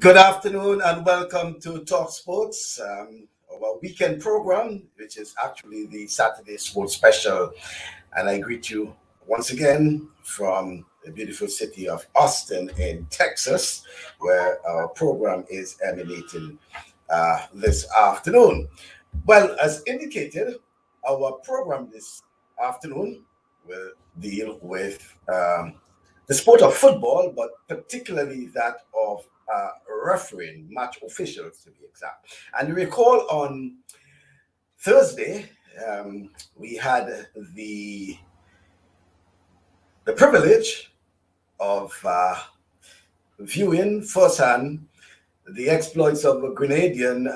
Good afternoon and welcome to TalkSports, our weekend program, which is actually the Saturday Sports Special. And I greet you once again from the beautiful city of Austin in Texas, where our program is emanating this afternoon. Well, as indicated, our program this afternoon will deal with the sport of football, but particularly that of refereeing, match officials to be exact. And you recall on Thursday, we had the privilege of viewing firsthand the exploits of a Grenadian,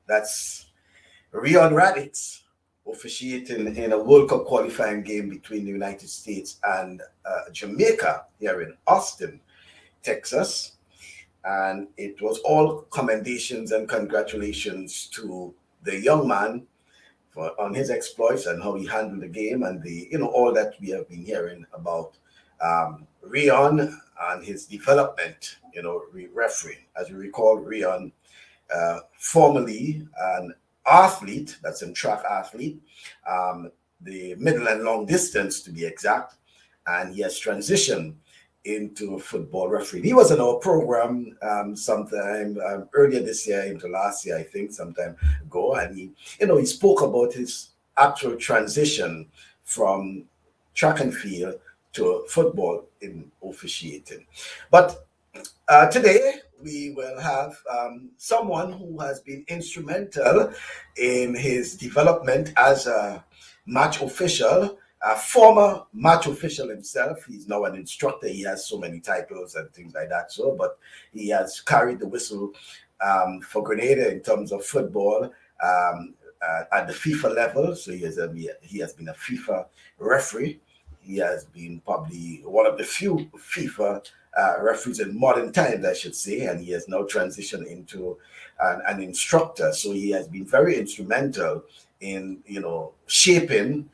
that's Reon Radix, officiating in a World Cup qualifying game between the United States and Jamaica here in Austin, Texas. And it was all commendations and congratulations to the young man on his exploits and how he handled the game and all that we have been hearing about Reon and his development, refereeing. As you recall, Reon, formerly an athlete, that's a track athlete, the middle and long distance to be exact, and he has transitioned into football referee. He was in our program sometime earlier this year into last year, I think, sometime ago, and he spoke about his actual transition from track and field to football in officiating. But today we will have someone who has been instrumental in his development as a match official. A former match official himself. He's now an instructor. He has so many titles and things like that. But he has carried the whistle for Grenada in terms of football at the FIFA level. So he has been a FIFA referee. He has been probably one of the few FIFA referees in modern times, I should say, and he has now transitioned into an instructor. So he has been very instrumental in shaping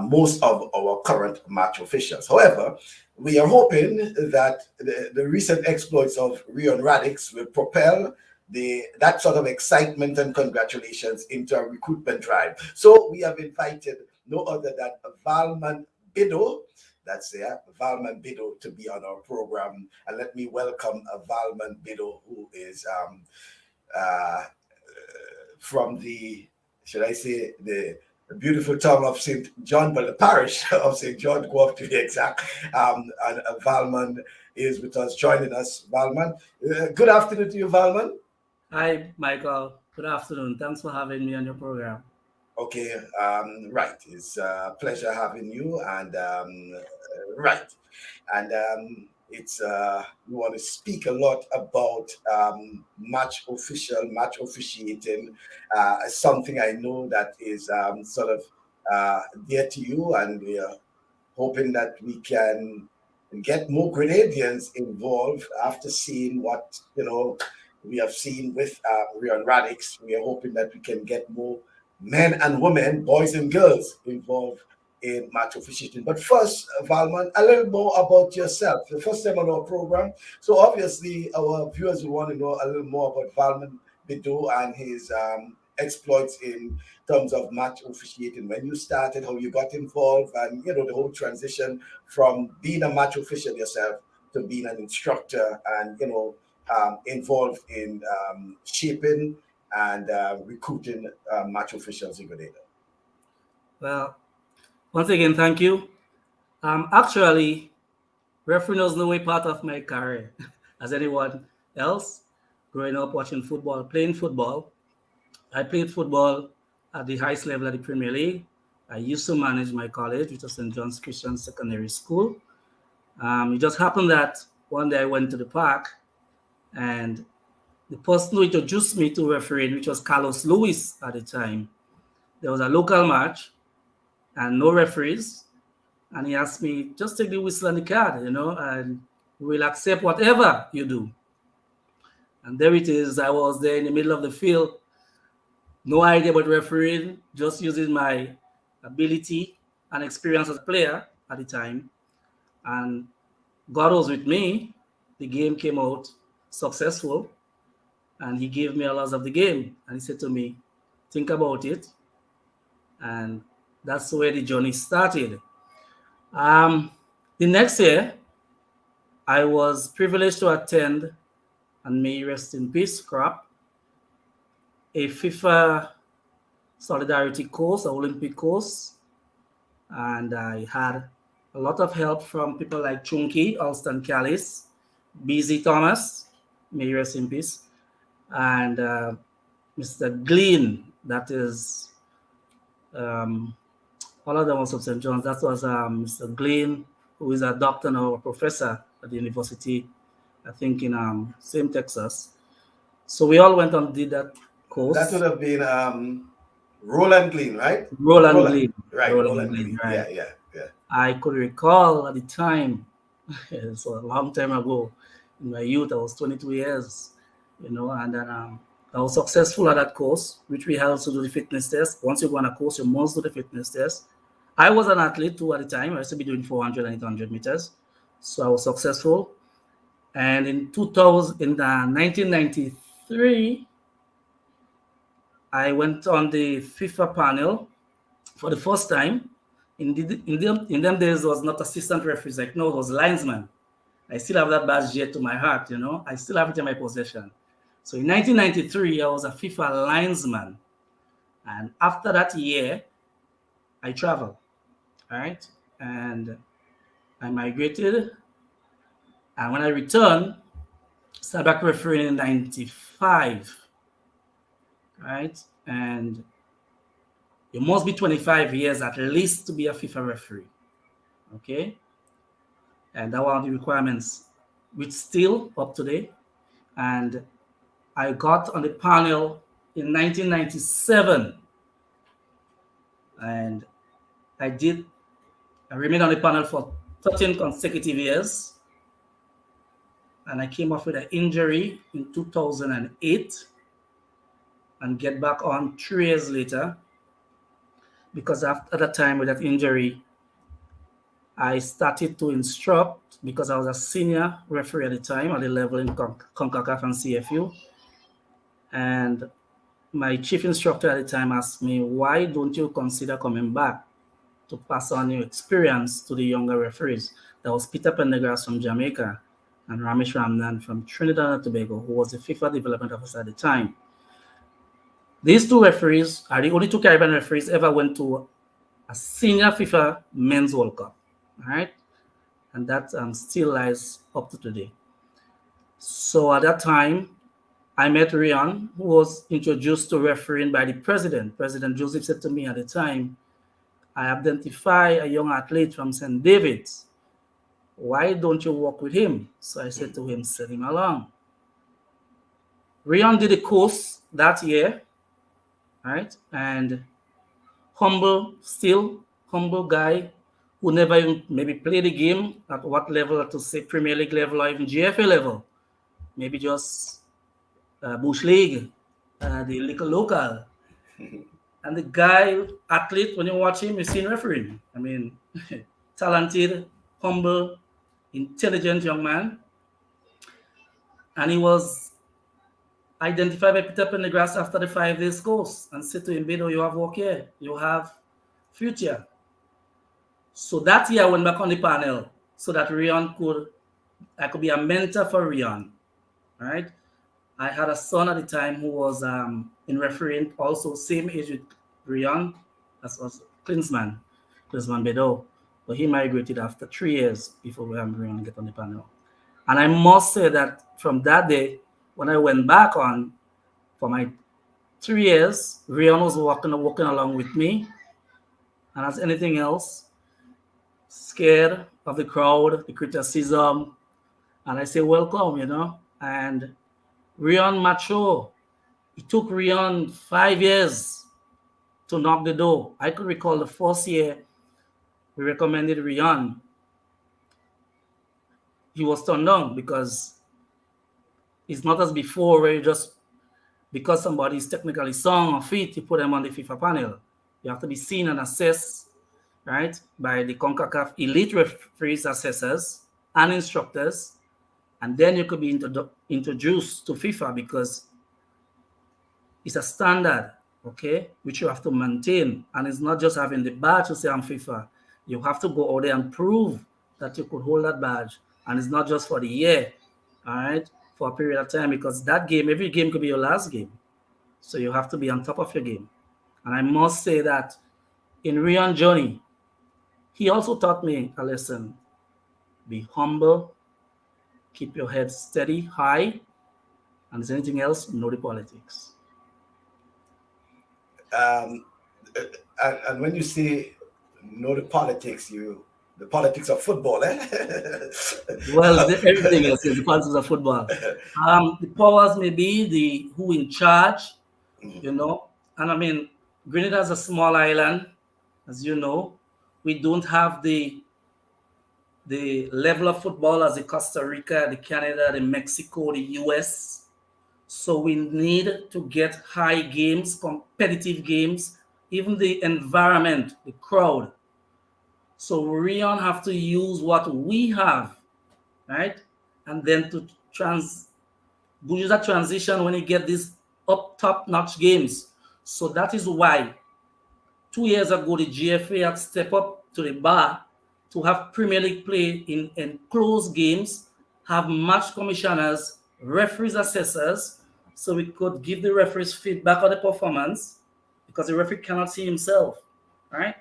most of our current match officials. However, we are hoping that the recent exploits of Reon Radix will propel that sort of excitement and congratulations into a recruitment drive. So we have invited no other than Valman Bedeau, Valman Bedeau, to be on our program. And let me welcome Valman Bedeau, who is from the beautiful town of St. John, but the parish of St. John, Guelph to be exact. And Valman is with us, joining us. Valman, good afternoon to you, Valman. Hi, Michael. Good afternoon. Thanks for having me on your program. Okay, right. It's a pleasure having you. And right. And it's we want to speak a lot about match officiating, something I know that is sort of dear to you, and we are hoping that we can get more Grenadians involved after seeing what we have seen with Reon Radix. We are hoping that we can get more men and women, boys and girls involved in match officiating. But first, Valman, a little more about yourself. The first time on our program, so obviously our viewers will want to know a little more about Valman Bedeau and his exploits in terms of match officiating. When you started, how you got involved, and the whole transition from being a match official yourself to being an instructor, and involved in shaping and recruiting match officials in Grenada. Well, once again, thank you. Actually, refereeing was no way part of my career as anyone else. Growing up watching football, playing football. I played football at the highest level of the Premier League. I used to manage my college, which was St. John's Christian Secondary School. It just happened that one day I went to the park, and the person who introduced me to refereeing, which was Carlos Lewis at the time, there was a local match and no referees. And he asked me, just take the whistle and the card, and we'll accept whatever you do. And there it is. I was there in the middle of the field. No idea about refereeing, just using my ability and experience as a player at the time. And God was with me. The game came out successful, and he gave me a lot of the game. And he said to me, think about it. And that's where the journey started. The next year, I was privileged to attend, and may he rest in peace, crap, a FIFA solidarity course, an Olympic course. And I had a lot of help from people like Chunky, Alston Callis, BZ Thomas, may he rest in peace, and Mr. Glean, that is, all of them was from St. John's. That was Mr. Glean, who is a doctor now, a professor at the university, I think in same Texas. So we all went on did that course. That would have been Roland Glean, right? Roland Glean. Right, Roland Glean. Right. Yeah. I could recall at the time, it's a long time ago, in my youth, I was 22 years, and then I was successful at that course, which we had to do the fitness test. Once you go on a course, you must do the fitness test. I was an athlete too at the time. I used to be doing 400 and 800 meters. So I was successful. And in 1993, I went on the FIFA panel for the first time. In them days, it was not assistant referees. Like, no, it was linesman. I still have that badge yet to my heart, I still have it in my possession. So in 1993, I was a FIFA linesman. And after that year, I traveled, right? And I migrated. And when I returned, started back refereeing in 95, right? And you must be 25 years at least to be a FIFA referee, okay? And that was the requirements, which still up to date. And I got on the panel in 1997. And I remained on the panel for 13 consecutive years. And I came off with an injury in 2008 and get back on 3 years later. Because after that time with that injury, I started to instruct because I was a senior referee at the time at the level in CONCACAF and CFU. And my chief instructor at the time asked me, why don't you consider coming back to pass on your experience to the younger referees? That was Peter Pendergrass from Jamaica and Ramesh Ramnan from Trinidad and Tobago, who was the FIFA development officer at the time. These two referees are the only two Caribbean referees ever went to a senior FIFA Men's World Cup, all right? And that still lies up to today. So at that time, I met Reon, who was introduced to refereeing by the president. President Joseph said to me at the time, I identify a young athlete from St. David's. Why don't you work with him? So I said to him, send him along. Reon did a course that year, right? And humble guy who never even maybe played the game at what level, to say Premier League level or even GFA level. Maybe just Bush League, the little local. And the guy, athlete, when you watch him, you see him refereeing. I mean, talented, humble, intelligent young man. And he was identified by Peter Pendergrass after the 5 days course and said to him, Bedeau, you have work here. You have future. So that year I went back on the panel so that I could be a mentor for Reon, right? I had a son at the time who was in refereeing, also same age with Reon, as was Klinsman Bedeau. But he migrated after 3 years before Reon get on the panel. And I must say that from that day, when I went back on for my 3 years, Reon was walking along with me. And as anything else, scared of the crowd, the criticism. And I say, welcome, And Reon mature. It took Reon 5 years to knock the door. I could recall the first year we recommended Reon. He was turned down because it's not as before where you just, because somebody is technically sound or fit, you put them on the FIFA panel. You have to be seen and assessed, right, by the CONCACAF elite referees, assessors, and instructors. And then you could be introduced to FIFA because it's a standard, okay, which you have to maintain. And it's not just having the badge to say I'm FIFA. You have to go out there and prove that you could hold that badge. And it's not just for the year, all right, for a period of time, because that game, every game could be your last game. So you have to be on top of your game. And I must say that in Reon Journey, he also taught me a lesson. Be humble, keep your head steady, high, and is anything else, know the politics. Um, and when you say know the politics, the politics of football, eh? Well, everything else is the politics of football. The powers may be the who in charge, you know. And I mean, Grenada is a small island, as you know. We don't have the level of football as the Costa Rica, the Canada, the Mexico, the US. So we need to get high games, competitive games, even the environment, the crowd. So Reon have to use what we have, right? And then to use that transition when you get these top-notch games. So that is why 2 years ago the GFA had stepped up to the bar to have Premier League play in enclosed games, have match commissioners, referees, assessors, so we could give the referees feedback on the performance because the referee cannot see himself, right?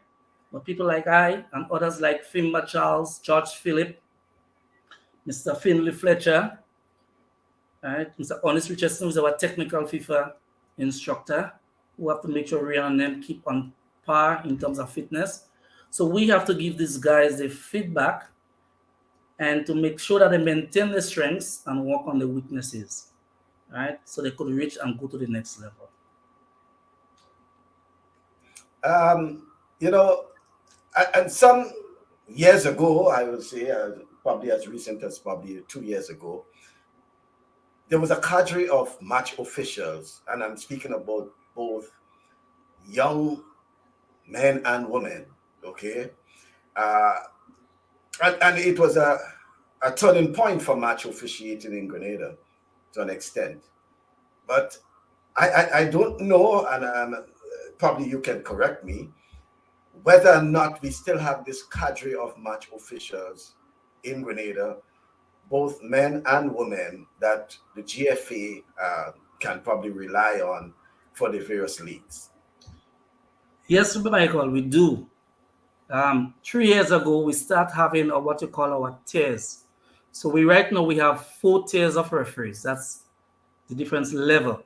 But people like I and others like Fimba Charles, George Phillip, Mr. Finley Fletcher, right? Mr. Honest Richardson is our technical FIFA instructor who have to make sure Reon and them keep on par in terms of fitness. So we have to give these guys the feedback and to make sure that they maintain their strengths and work on the weaknesses, right? So they could reach and go to the next level. You know, and some years ago, I would say, probably as recent as probably 2 years ago, there was a cadre of match officials, and I'm speaking about both young men and women, okay? And it was a turning point for match officiating in Grenada to an extent. But I don't know, and probably you can correct me, whether or not we still have this cadre of match officials in Grenada, both men and women, that the GFA can probably rely on for the various leagues. Yes, Michael, we do. 3 years ago, we start having what you call our tiers. So right now we have 4 tiers of referees. That's the difference level.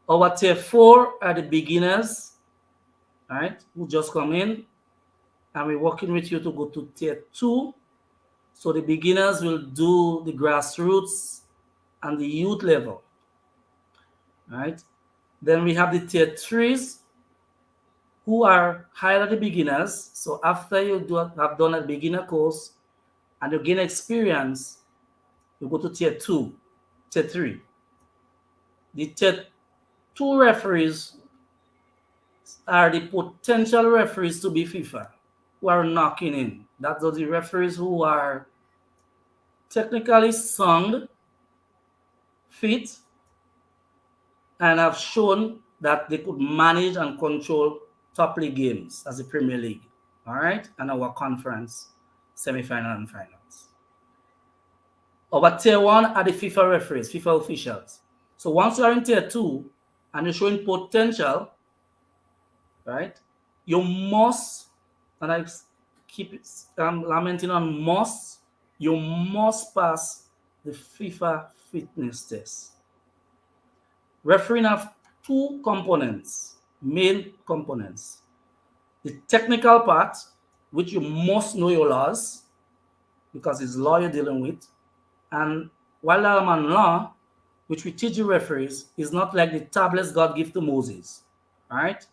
Our tier 4 are the beginners, right? Who just come in, and we're working with you to go to tier 2. So the beginners will do the grassroots and the youth level, right? Then we have the tier 3s who are higher the beginners. So after you have done a beginner course and you gain experience, you go to tier 2, tier 3. The tier 2 referees are the potential referees to be FIFA, who are knocking in. That's the referees who are technically sound, fit, and have shown that they could manage and control top league games as the Premier League, all right, and our conference semi-final and finals. Our tier 1 are the FIFA referees, FIFA officials. So once you are in tier 2 and you're showing potential, right, you must, and I keep lamenting on must, you must pass the FIFA fitness test. Refereeing have 2 components, main components. The technical part, which you must know your laws, because it's law you're dealing with. And while I'm law, which we teach you referees, is not like the tablets God gave to Moses, all right?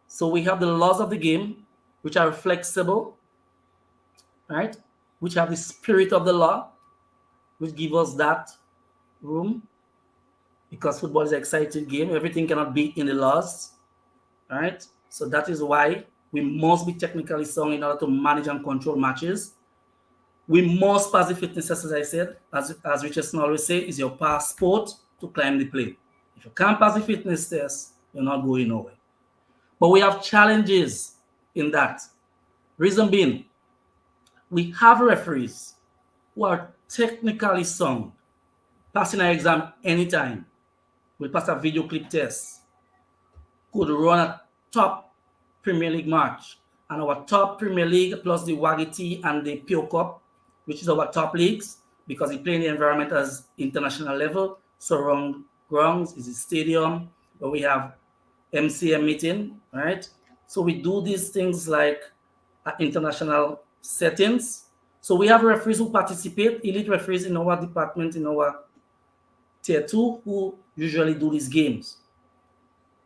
So we have the laws of the game, which are flexible, right? Which have the spirit of the law, which give us that room, because football is an exciting game. Everything cannot be in the laws, right? So that is why we must be technically sound in order to manage and control matches. We must pass the fitness test, as I said, as Richardson always say, is your passport to climb the plane. If you can't pass the fitness test, you're not going nowhere. But we have challenges in that. Reason being, we have referees who are technically sound, passing an exam anytime. We pass a video clip test, could run a top Premier League match. And our top Premier League plus the Wagiti and the Pure Cup, which is our top leagues, because we play in the environment as international level. Surround grounds is a stadium where we have MCM meeting, right? So we do these things like international settings. So we have referees who participate, elite referees in our department, in our tier 2, who usually do these games.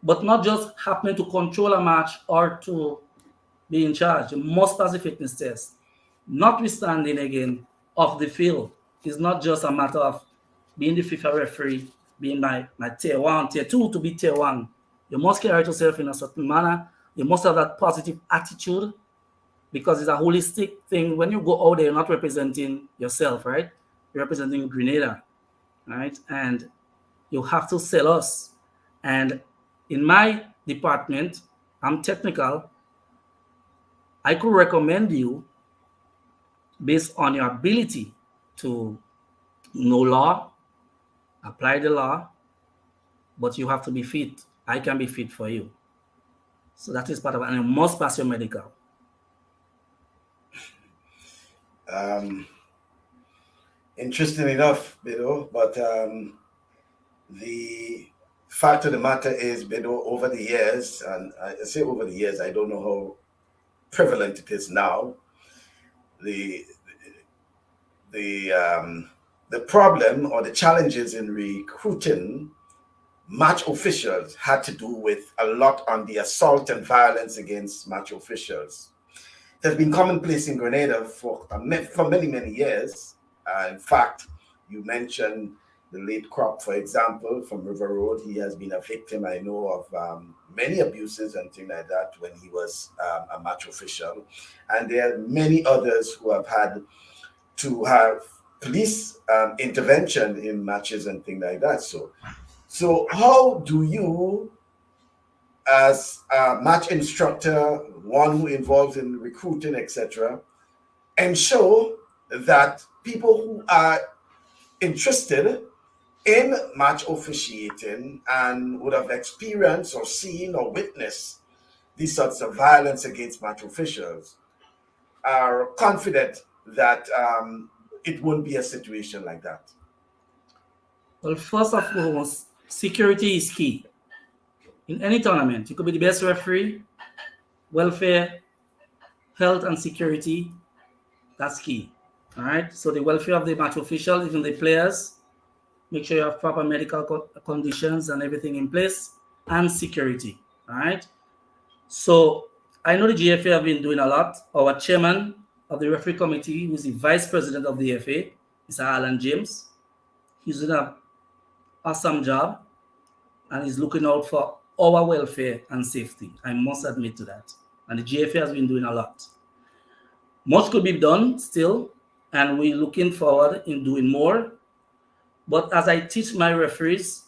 But not just happening to control a match or to be in charge. You must pass the fitness test. Notwithstanding, again, off the field, it's not just a matter of being the FIFA referee, being my tier 1, tier 2 to be tier 1. You must carry yourself in a certain manner. You must have that positive attitude, because it's a holistic thing. When you go out there, you're not representing yourself, right? You're representing Grenada, right? And you have to sell us. And in my department, I'm technical. I could recommend you based on your ability to know law, apply the law, but you have to be fit. I can be fit for you. So that is part of it. And you must pass your medical. Interesting enough, Bedeau, but the fact of the matter is, Bedeau, over the years, and I say over the years, I don't know how prevalent it is now, the problem or the challenges in recruiting match officials had to do with a lot on the assault and violence against match officials. It has been commonplace in Grenada for many, many years. In fact, you mentioned the late Crop, for example, from River Road. He has been a victim, I know, of many abuses and things like that when he was a match official. And there are many others who have had to have police intervention in matches and things like that. So how do you, as a match instructor, one who involves in recruiting, etc., ensure that people who are interested in match officiating and would have experienced or seen or witnessed these sorts of violence against match officials are confident that it won't be a situation like that? Well, first of all, security is key. In any tournament, you could be the best referee, welfare, health, and security, that's key. All right. So the welfare of the match official, even the players, make sure you have proper medical conditions and everything in place, and security. All right. So I know the GFA have been doing a lot. Our chairman of the referee committee, who's the vice president of the FA, Mr. Alan James, he's doing an awesome job, and he's looking out for our welfare and safety. I must admit to that. And the GFA has been doing a lot. Much could be done still, and we're looking forward in doing more. But as I teach my referees,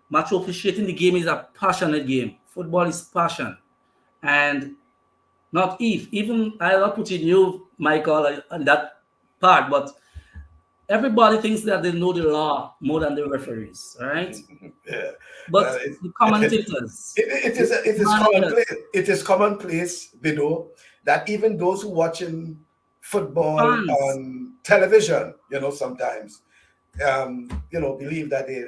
match officiating the game is a passionate game. Football is passion. And not if, even I'm not putting you, Michael, on that part, but everybody thinks that they know the law more than the referees, all right? Yeah. But the commentators. It is commonplace, Bedeau, that even those who watching football on television, sometimes, believe that they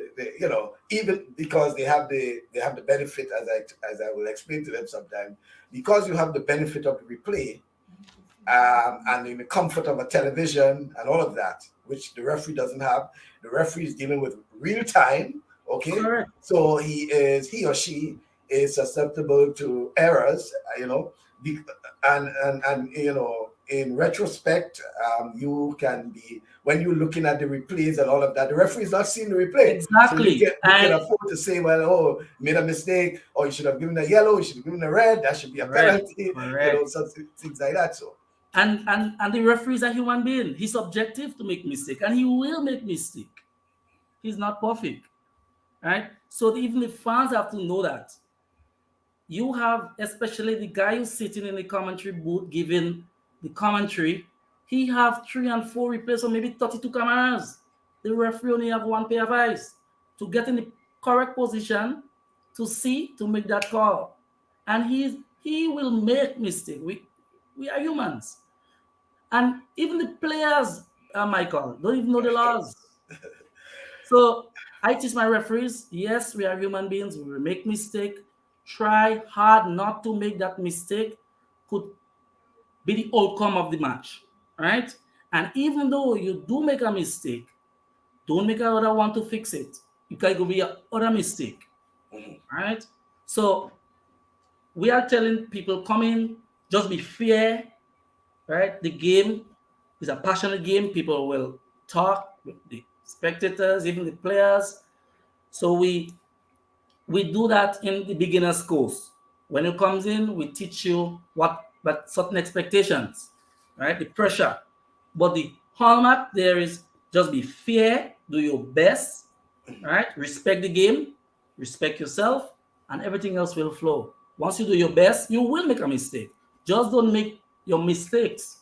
even because they have the benefit, as I will explain to them sometime, because you have the benefit of the replay, and in the comfort of a television and all of that, which the referee doesn't have. The referee is dealing with real time. Okay, correct. So he or she is susceptible to errors. And in retrospect, you can be, when you're looking at the replays and all of that, the referee is not seeing the replay. Exactly. So you can afford to say, well, made a mistake, or you should have given a yellow, you should have given a red, that should be a penalty, Correct. things like that. So And the referee is a human being. He's subjective to make mistake, and he will make mistake. He's not perfect, right? So even the fans have to know that. You have, especially the guy who's sitting in the commentary booth giving the commentary, he have 3 and 4 replays or maybe 32 cameras. The referee only have one pair of eyes to get in the correct position to see, to make that call. And he will make mistake. We are humans. And even the players, Michael, don't even know the laws. So I teach my referees, yes, we are human beings. We will make mistake. Try hard not to make that mistake. Could be the outcome of the match, right? And even though you do make a mistake, don't make another one to fix it. It can be another mistake, right? So we are telling people, come in, just be fair, right? The game is a passionate game. People will talk with the spectators, even the players. So we do that in the beginner's course. When you comes in, we teach you but certain expectations, right? The pressure. But the hallmark there is just be fair, do your best, right? Respect the game, respect yourself, and everything else will flow. Once you do your best, you will make a mistake. Just don't make your mistakes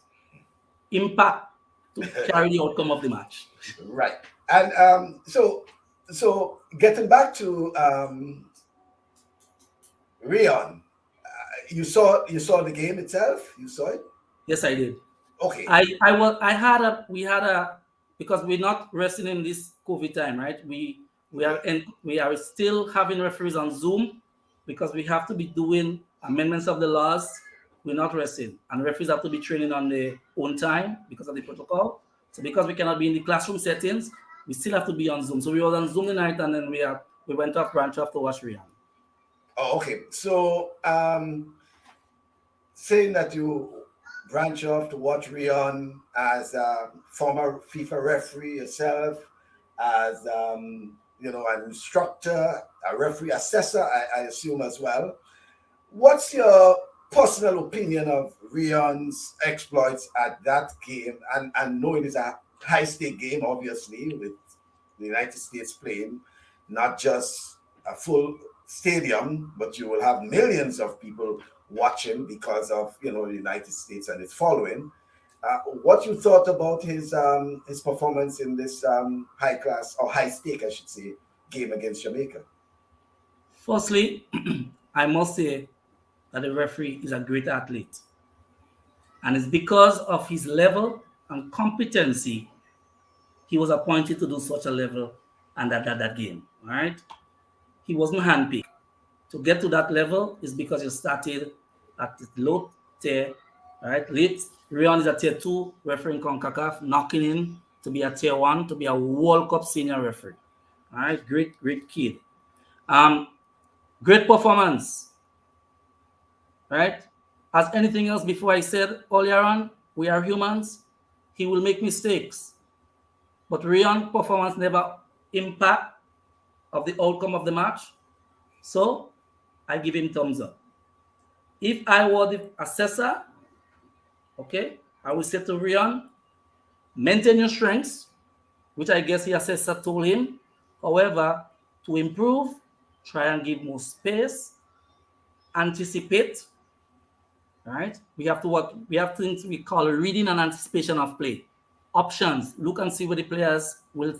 impact to carry the outcome of the match. Right. And so getting back to Reon, you saw the game itself. You saw it. Yes, I did. Okay. We had a because we're not resting in this COVID time, right? We are still having referees on Zoom because we have to be doing amendments of the laws. We're not resting, and referees have to be training on their own time because of the protocol. So because we cannot be in the classroom settings, we still have to be on Zoom. So we were on Zoom tonight, and then we went off branch off to watch Reon. Oh, okay. So saying that you branch off to watch Reon as a former FIFA referee yourself, as an instructor, a referee assessor, I assume as well. What's your personal opinion of Reon's exploits at that game, and knowing it's a high-stake game, obviously, with the United States playing, not just a full stadium, but you will have millions of people watching because of the United States and its following. What you thought about his performance in this high class or high stake, I should say, game against Jamaica? Firstly, I must say that the referee is a great athlete, and it's because of his level and competency he was appointed to do such a level and that game. All right, he wasn't handpicked. To get to that level is because you started at the low tier, right? Reon is a tier 2 referee in CONCACAF, knocking in to be a tier 1, to be a World Cup senior referee. All right, great kid. Great performance, right? As anything else before I said earlier on, we are humans. He will make mistakes. But Reon performance never impact of the outcome of the match. So I give him thumbs up. If I were the assessor, okay, I would say to Reon, maintain your strengths, which I guess the assessor told him. However, to improve, try and give more space, anticipate, right? We have things we call reading and anticipation of play. Options, look and see what the players will,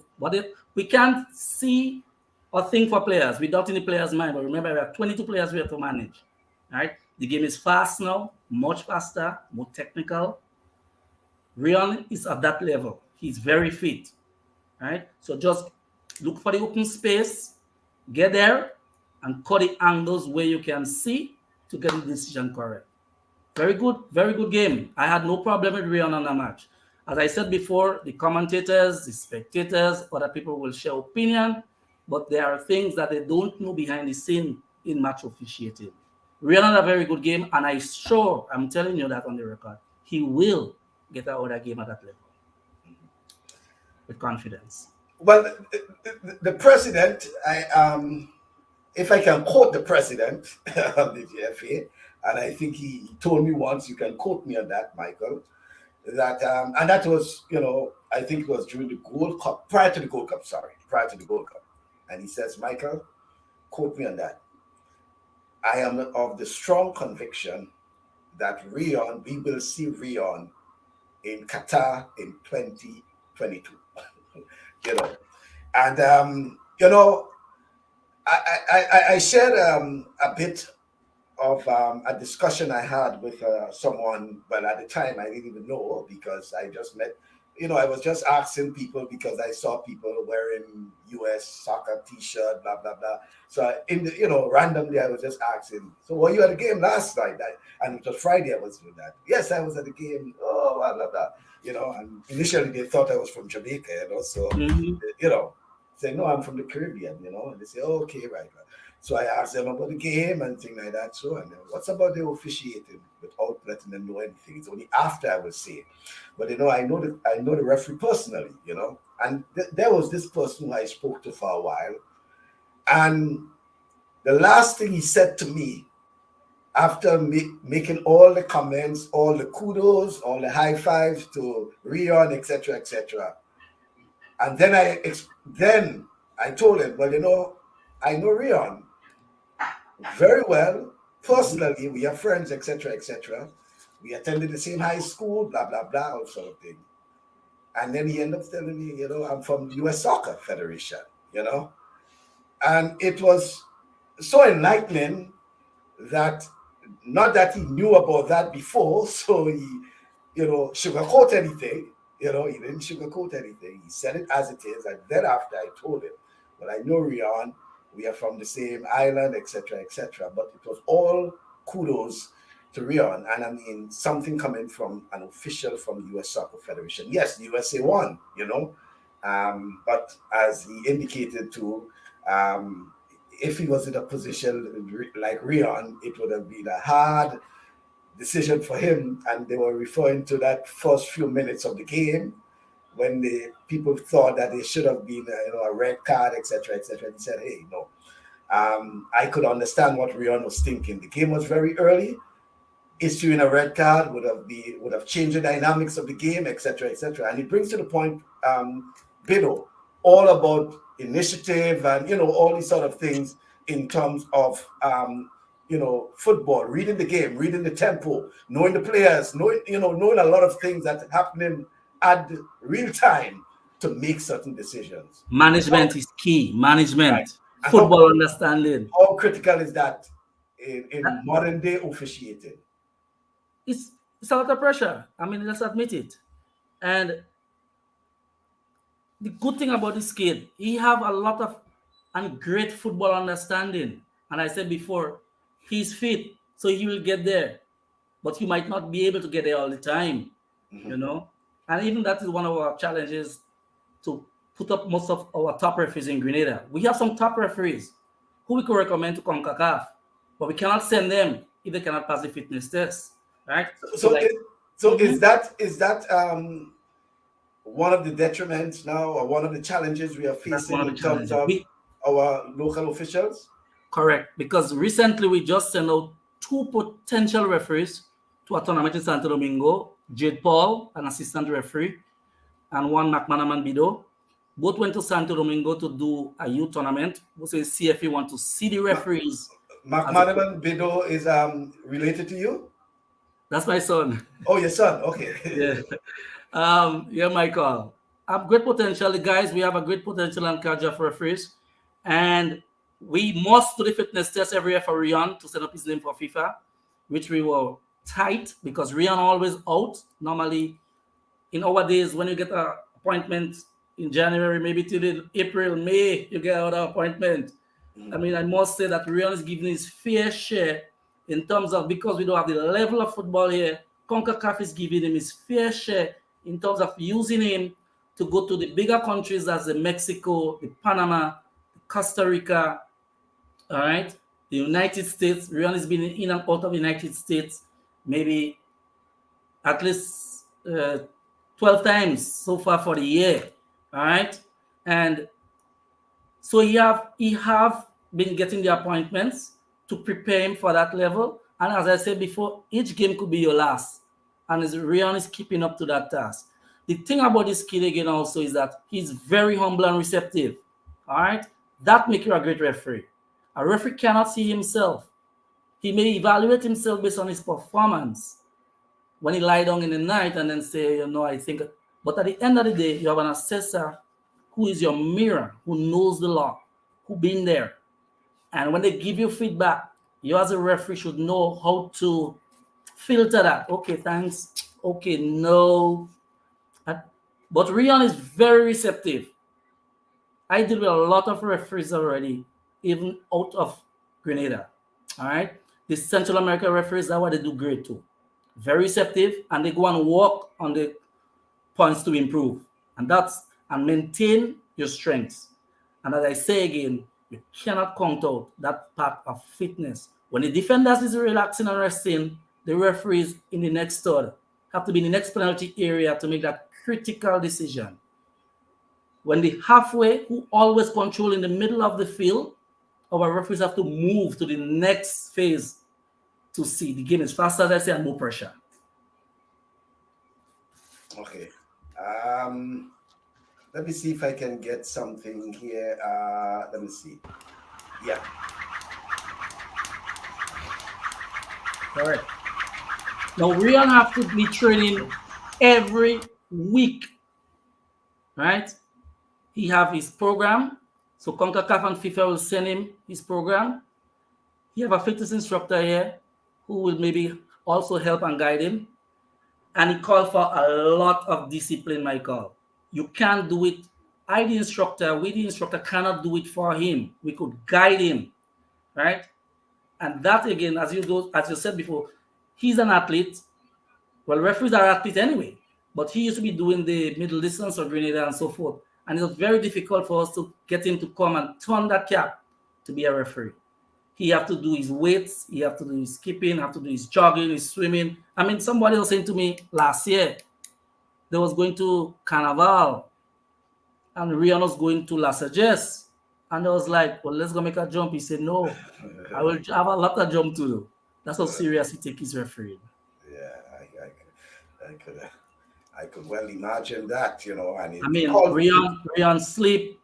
we can't see or think for players without any player's mind. But remember, we have 22 players we have to manage, right? The game is fast now, much faster, more technical. Reon is at that level. He's very fit, right? So just look for the open space, get there, and cut the angles where you can see to get the decision correct. Very good game. I had no problem with Reon on the match. As I said before, the commentators, the spectators, other people will share opinion, but there are things that they don't know behind the scene in match officiating. Reon had a very good game, and I'm telling you that on the record, he will get another game at that level with confidence. Well, the president, if I can quote the president of the GFA, and I think he told me once, you can quote me on that, Michael. that and that was, I think it was during the Gold Cup, prior to the Gold Cup, and he says, Michael, quote me on that. I am of the strong conviction that we will see Reon in Qatar in 2022. And I shared a bit of a discussion I had with someone, but at the time I didn't even know, because I just met, I was just asking people because I saw people wearing US soccer t-shirt, blah, blah, blah. So randomly I was just asking, so were you at the game last night? And it was Friday I was doing that. Yes, I was at the game. Oh, blah, blah, blah. And initially they thought I was from Jamaica, so, say, no, I'm from the Caribbean, and they say, oh, okay, right. So I asked them about the game and things like that. So, and what's about the officiating, without letting them know anything? It's only after I would say. But I know the referee personally, and there was this person who I spoke to for a while, and the last thing he said to me after making all the comments, all the kudos, all the high fives to Reon, etc., etc., and then I told him, well, I know Reon very well personally. We are friends, etc., etc. We attended the same high school, blah blah blah, all sort of thing. And then he ended up telling me, I'm from US Soccer Federation, and it was so enlightening that, not that he knew about that before, so he, sugarcoat anything. He didn't sugarcoat anything. He said it as it is. And then after I told him, well, I know Reon, we are from the same island, etc., etc. But it was all kudos to Reon. And I mean, something coming from an official from the US Soccer Federation. Yes, the USA won, but as he indicated too, if he was in a position like Reon, it would have been a hard decision for him. And they were referring to that first few minutes of the game when the people thought that there should have been a red card, etc., etc. And he said, hey, no. I could understand what Reon was thinking. The game was very early. Issuing a red card would have changed the dynamics of the game, etc., etc. And it brings to the point, Bedeau, all about initiative and all these sort of things in terms of football, reading the game, reading the tempo, knowing the players, knowing a lot of things that are happening at real time to make certain decisions. Management is key. Management, right. Football understanding. How critical is that in modern day officiating? It's a lot of pressure. I mean, let's admit it. And the good thing about this kid, he have a lot of and great football understanding. And I said before, he's fit, so he will get there. But he might not be able to get there all the time, And even that is one of our challenges, to put up most of our top referees in Grenada. We have some top referees who we could recommend to CONCACAF, but we cannot send them if they cannot pass the fitness test, right? Is that one of the detriments now, or one of the challenges we are facing in terms of our local officials? Correct, because recently we just sent out 2 potential referees to a tournament in Santo Domingo, Jade Paul, an assistant referee, and one Valman Bedeau. Both went to Santo Domingo to do a youth tournament. We say CFE want to see the referees. Valman Bedeau is related to you? That's my son. Oh, your son, okay. Yeah, Michael. Have great potential, guys. We have a great potential and cadre of referees. And we must do the fitness test every year for Reon to set up his name for FIFA, which we were tight because Reon always out. Normally, in our days, when you get an appointment in January, maybe till April, May, you get an appointment. I mean, I must say that Reon is giving his fair share in terms of, because we don't have the level of football here, CONCACAF is giving him his fair share in terms of using him to go to the bigger countries as the Mexico, the Panama, Costa Rica, all right, the United States. Reon has been in and out of the United States maybe at least 12 times so far for the year, all right? And so he have been getting the appointments to prepare him for that level. And as I said before, each game could be your last. and Reon is keeping up to that task. The thing about this kid again also is that he's very humble and receptive. All right, that makes you a great referee. A referee cannot see himself. He may evaluate himself based on his performance when he lie down in the night and then say, I think. But at the end of the day, you have an assessor who is your mirror, who knows the law, who been there. And when they give you feedback, you as a referee should know how to filter that. Okay, thanks. Okay, no. But Reon is very receptive. I deal with a lot of referees already, even out of Grenada. All right. The Central American referees, that's what they do great too. Very receptive, and they go and work on the points to improve. And maintain your strengths. And as I say again, you cannot count out that part of fitness. When the defenders is relaxing and resting, the referees in the next third have to be in the next penalty area to make that critical decision. When the halfway, who always control in the middle of the field, our referees have to move to the next phase to see the game is faster, as I say, and more pressure. Okay. Let me see if I can get something here. Let me see. Yeah. Correct. Now, Reon have to be training every week, right? He have his program. So CONCACAF and FIFA will send him his program. He have a fitness instructor here who will maybe also help and guide him. And he called for a lot of discipline, Michael. You can't do it. We the instructor cannot do it for him. We could guide him, right? And that again, as you said before, he's an athlete. Well, referees are athletes anyway, but he used to be doing the middle distance or Grenada and so forth. And it was very difficult for us to get him to come and turn that cap to be a referee. He have to do his weights, he have to do his skipping, have to do his jogging, his swimming. I mean, somebody was saying to me last year, they was going to Carnival, and Reon was going to La Sagesse. And I was like, well, let's go make a jump. He said, no, I will have a lot of jump to do. That's how serious he take his refereeing. Yeah, I could well imagine that, And I mean, Reon sleep.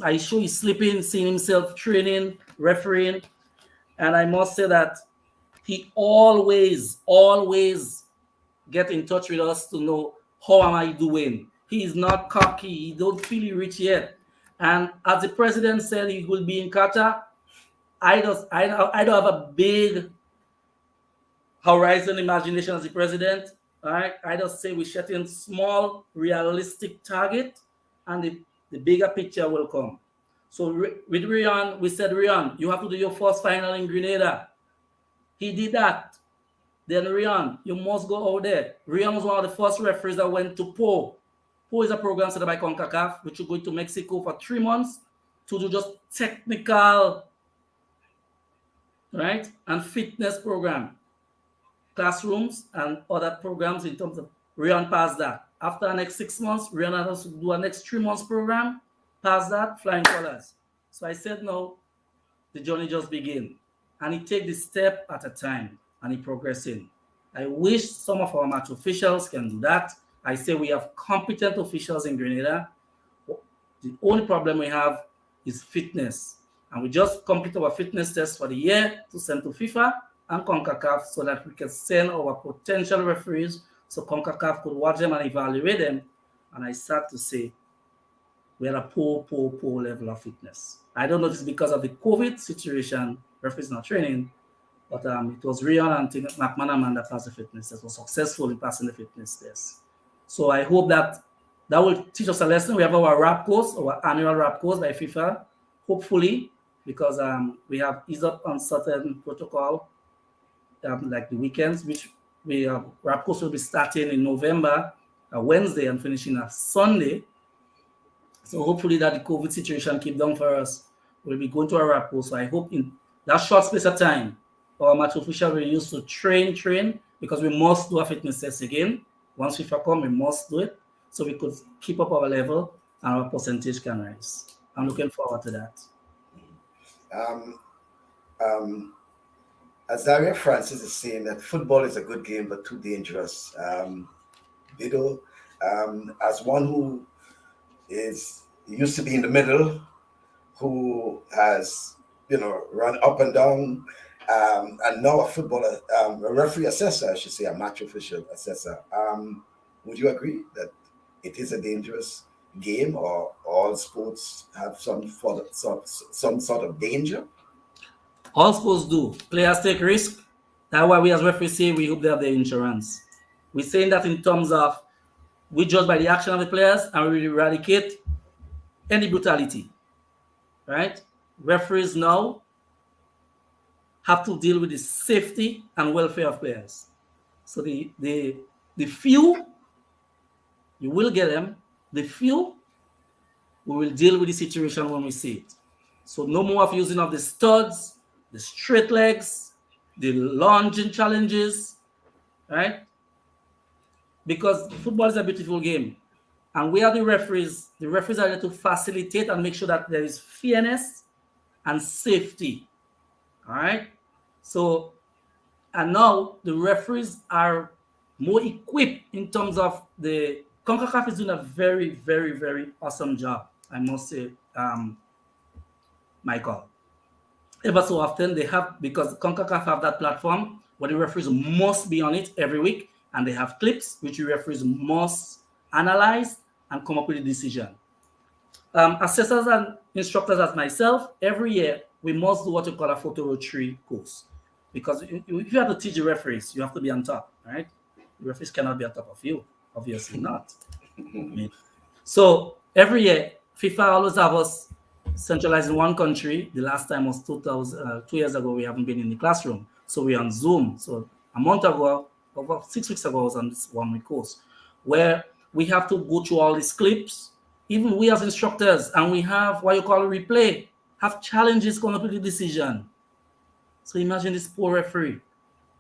I show he's sleeping, seeing himself training, refereeing. And I must say that he always get in touch with us to know how am I doing. He is not cocky. He don't feel he rich yet. And as the president said, he will be in Qatar. I don't have a big horizon imagination as the president. All right, I just say we set in small, realistic target, and the bigger picture will come. So with Reon, we said, Reon, you have to do your first final in Grenada. He did that. Then Reon, you must go out there. Reon was one of the first referees that went to PO. PO is a program set up by CONCACAF, which will go to Mexico for 3 months to do just technical, right, and fitness program, classrooms and other programs in terms of Reon passed that. After the next 6 months, Reon has to do a next 3 months program, pass that, flying colors. So I said, no, the journey just begin. And he take the step at a time and he progressing. I wish some of our match officials can do that. I say we have competent officials in Grenada. The only problem we have is fitness. And we just complete our fitness test for the year to send to FIFA and CONCACAF so that we can send our potential referees so CONCACAF could watch them and evaluate them. And I start to say we're at a poor level of fitness. I don't know if it's because of the COVID situation, referees not training, but it was Reon and McManaman that passed the fitness test, was successful in passing the fitness test. So I hope that will teach us a lesson. We have our RAP course, our annual RAP course by FIFA, hopefully, because we have eased up on certain protocol, like the weekends, which RAP course will be starting in November, Wednesday, and finishing on Sunday. So hopefully that the COVID situation keep down for us. We'll be going to a RAP course. So I hope in that short space of time, our match official will use to train, because we must do a fitness test again. Once FIFA come, we must do it, so we could keep up our level and our percentage can rise. I'm looking forward to that. Azaria Francis is saying that football is a good game but too dangerous. Bedeau, as one who is used to be in the middle, who has run up and down, and now a footballer, a referee assessor, I should say, a match official assessor. Would you agree that it is a dangerous game, or all sports have some sort of danger? All sports do. Players take risk. That's why we as referees say we hope they have their insurance. We're saying that in terms of we judge by the action of the players and we eradicate any brutality. Right? Referees now have to deal with the safety and welfare of players. So the few, you will get them. The few, we will deal with the situation when we see it. So no more of using of the studs, the straight legs, the lunging challenges, right? Because football is a beautiful game. And we are the referees. The referees are there to facilitate and make sure that there is fairness and safety. All right? So, and now the referees are more equipped in terms of the CONCACAF is doing a very, very, very awesome job, I must say, Michael. Ever so often they have, because CONCACAF have that platform where the referees must be on it every week, and they have clips which the referees must analyze and come up with a decision. Assessors and instructors as myself, every year we must do what we call a photo rotary course. Because if you have to teach the referees, you have to be on top, right? The referees cannot be on top of you, obviously not. So every year, FIFA always have us centralized in one country. The last time was 2 years ago. We haven't been in the classroom, so we're on Zoom. So a month ago, over 6 weeks ago, I was on this 1 week course where we have to go through all these clips. Even we as instructors, and we have what you call a replay, have challenges coming up with the decision. So imagine this poor referee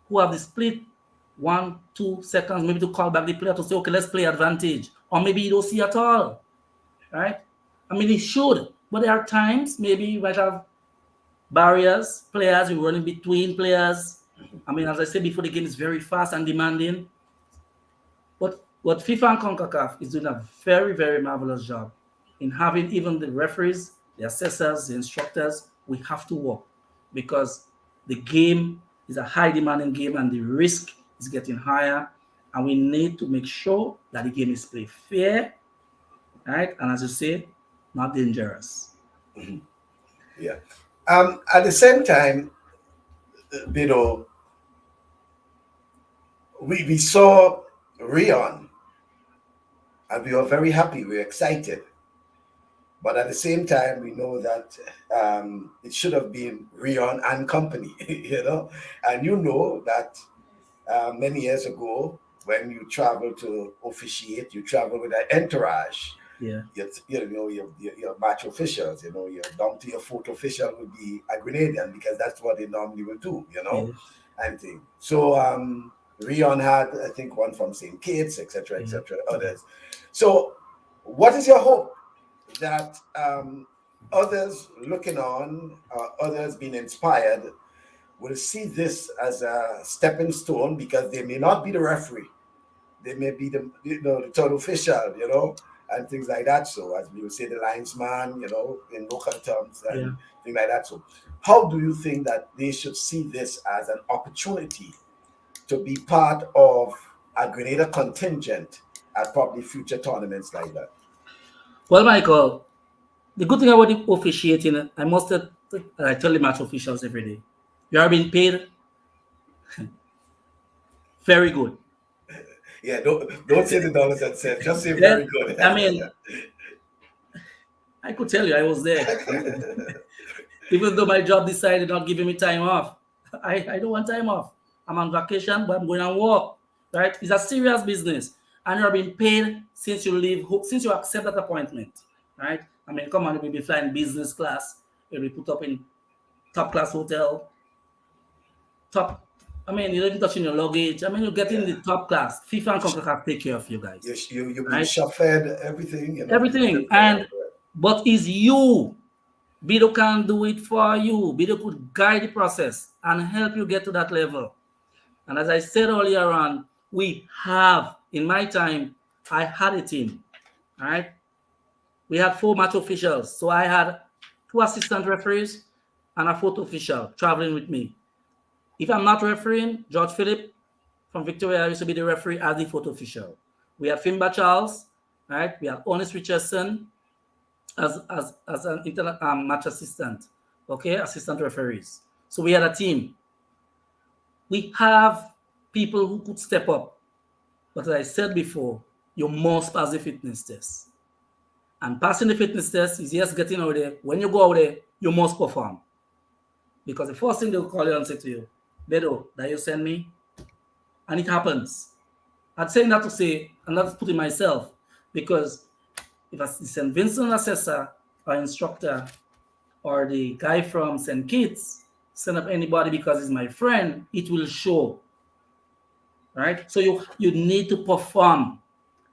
who have the split 1-2 seconds, maybe to call back the player to say, okay, let's play advantage. Or maybe you don't see at all, right? I mean, he should, but there are times maybe you might have barriers, players, you're running between players. I mean, as I said before, the game is very fast and demanding. But what FIFA and CONCACAF is doing a very, very marvelous job in having even the referees, the assessors, the instructors, we have to work because the game is a high demanding game and the risk is getting higher. And we need to make sure that the game is played fair, right? And as you say, not dangerous. Mm-hmm. Yeah. At the same time, we saw Reon, and we were very happy. We were excited. But at the same time, we know that it should have been Reon and company, And you know that many years ago, when you travel to officiate, you travel with an entourage. Yeah. Your match officials, your down to your fourth official would be a Grenadian because that's what they normally will do, Yeah. and thing. So Reon had, I think, one from St. Kitts, etc., others. So what is your hope that others looking on, others being inspired, will see this as a stepping stone because they may not be the referee, they may be the third official, and things like that. So as we would say, the linesman, in local terms and things like that. So how do you think that they should see this as an opportunity to be part of a Grenada contingent at probably future tournaments like that? Well, Michael, the good thing about the officiating, I must I tell the match officials every day, you are being paid very good. Yeah, don't say the dollars and cents. Just say very good. I mean, I could tell you I was there. Even though my job decided not giving me time off. I don't want time off. I'm on vacation, but I'm going on work. Right? It's a serious business. And you're being paid since you leave, since you accept that appointment. Right? I mean, come on, you'll be flying business class. You'll be put up in top class hotel. I mean, you're even touching your luggage. I mean, you're getting the top class. FIFA and CONCACAF take care of you guys. You've been chauffeured, everything. Everything. But it's you. Bedeau can do it for you. Bedeau could guide the process and help you get to that level. And as I said earlier on, in my time, I had a team. All right. We had 4 match officials. So I had 2 assistant referees and a 4th official traveling with me. If I'm not refereeing, George Philip from Victoria used to be the referee as the 4th official. We had Fimba Charles, right? We had Honest Richardson as an internet match assistant, okay, assistant referees. So we had a team. We have people who could step up. But as I said before, you must pass the fitness test. And passing the fitness test is just getting out there. When you go out there, you must perform. Because the first thing they'll call you and say to you, Bedeau, that you send me, and it happens. I'm saying that to say, and that's putting myself, because if a St. Vincent assessor or instructor or the guy from St. Kitts send up anybody because he's my friend, it will show. Right? So you need to perform.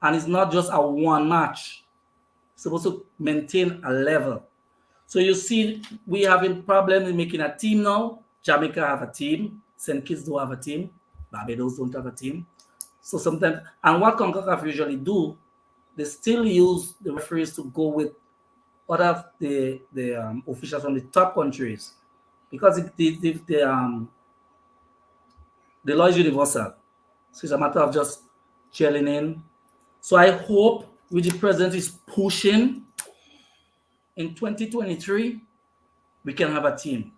And it's not just a one match. It's supposed to maintain a level. So you see, we having problems in making a team now. Jamaica have a team. St. Kitts don't have a team. Barbados don't have a team. So sometimes, and what CONCACAF usually do, they still use the referees to go with other the officials from the top countries because the law is universal. So it's a matter of just gelling in. So I hope with the president is pushing in 2023, we can have a team.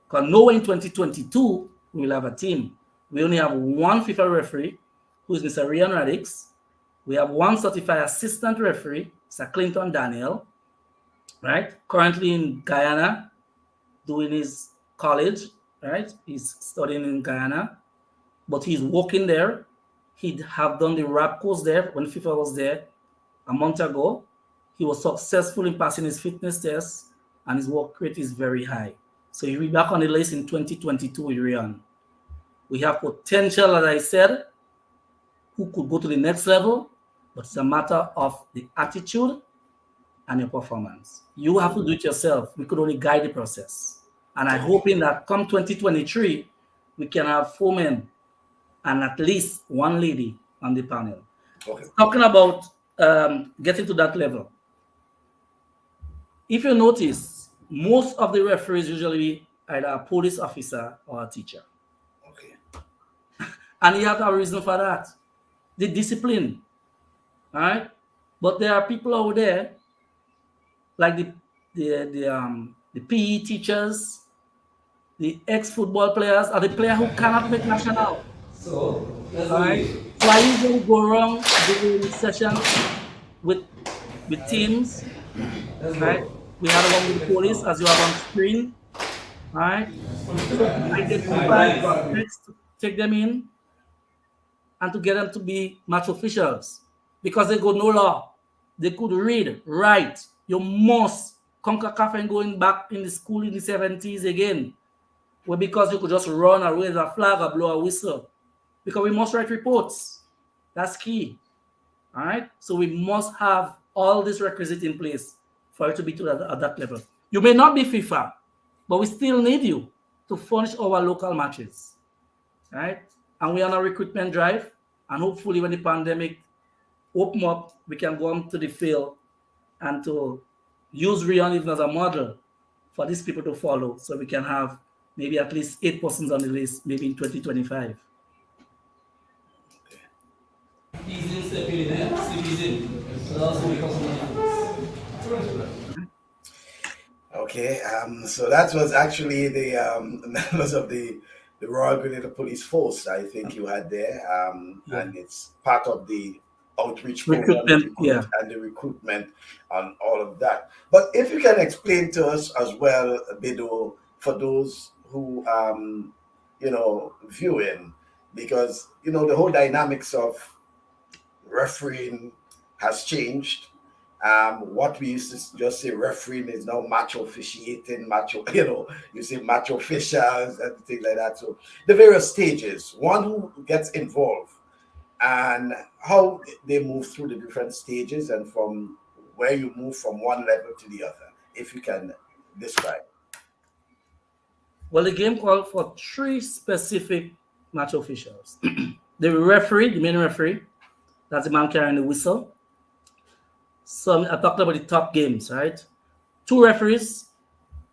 Because nowhere in 2022, we will have a team. We only have 1 FIFA referee, who is Mr. Reon Radix. We have 1 certified assistant referee, Mr. Clinton Daniel, right? Currently in Guyana, doing his college, right? He's studying in Guyana, but he's working there. He'd have done the RAP course there when FIFA was there a month ago. He was successful in passing his fitness test, and his work rate is very high. So he'll be back on the list in 2022 with Reon. We have potential, as I said, who could go to the next level, but it's a matter of the attitude and your performance. You have to do it yourself. We could only guide the process. And I'm hoping that come 2023, we can have 4 men and at least 1 lady on the panel. Okay. Talking about getting to that level. If you notice, most of the referees usually either a police officer or a teacher. Okay. And you have a reason for that. The discipline. All right. But there are people out there, like the PE teachers, the ex-football players, or the player who cannot make national. So right. So I usually go around doing sessions with teams. Right. We have one with the police, as you have on screen. Right. So I identify to take them in and to get them to be match officials because they got no law. They could read, write. You must CONCACAF and going back in the school in the 70s again. Well, because you could just run or raise a flag or blow a whistle. Because we must write reports. That's key. All right. So we must have all this requisite in place for it to be at that level. You may not be FIFA, but we still need you to furnish our local matches. All right. And we're on a recruitment drive. And hopefully when the pandemic open up, we can go on to the field and to use Reon even as a model for these people to follow. So we can have maybe at least 8 persons on the list, maybe in 2025. Okay, so that was actually the members of the Royal Grenada Police Force, I think you had there, and it's part of the outreach program and the recruitment and all of that. But if you can explain to us as well, Bedeau, for those who viewing, because the whole dynamics of refereeing has changed. What we used to just say refereeing is now match officiating, you say match officials and things like that. So the various stages, one who gets involved and how they move through the different stages and from where you move from one level to the other. If you can Describe. Well, the game called for 3 specific match officials. The referee, the main referee, that's the man carrying the whistle. So I talked about the top games, right? 2 referees,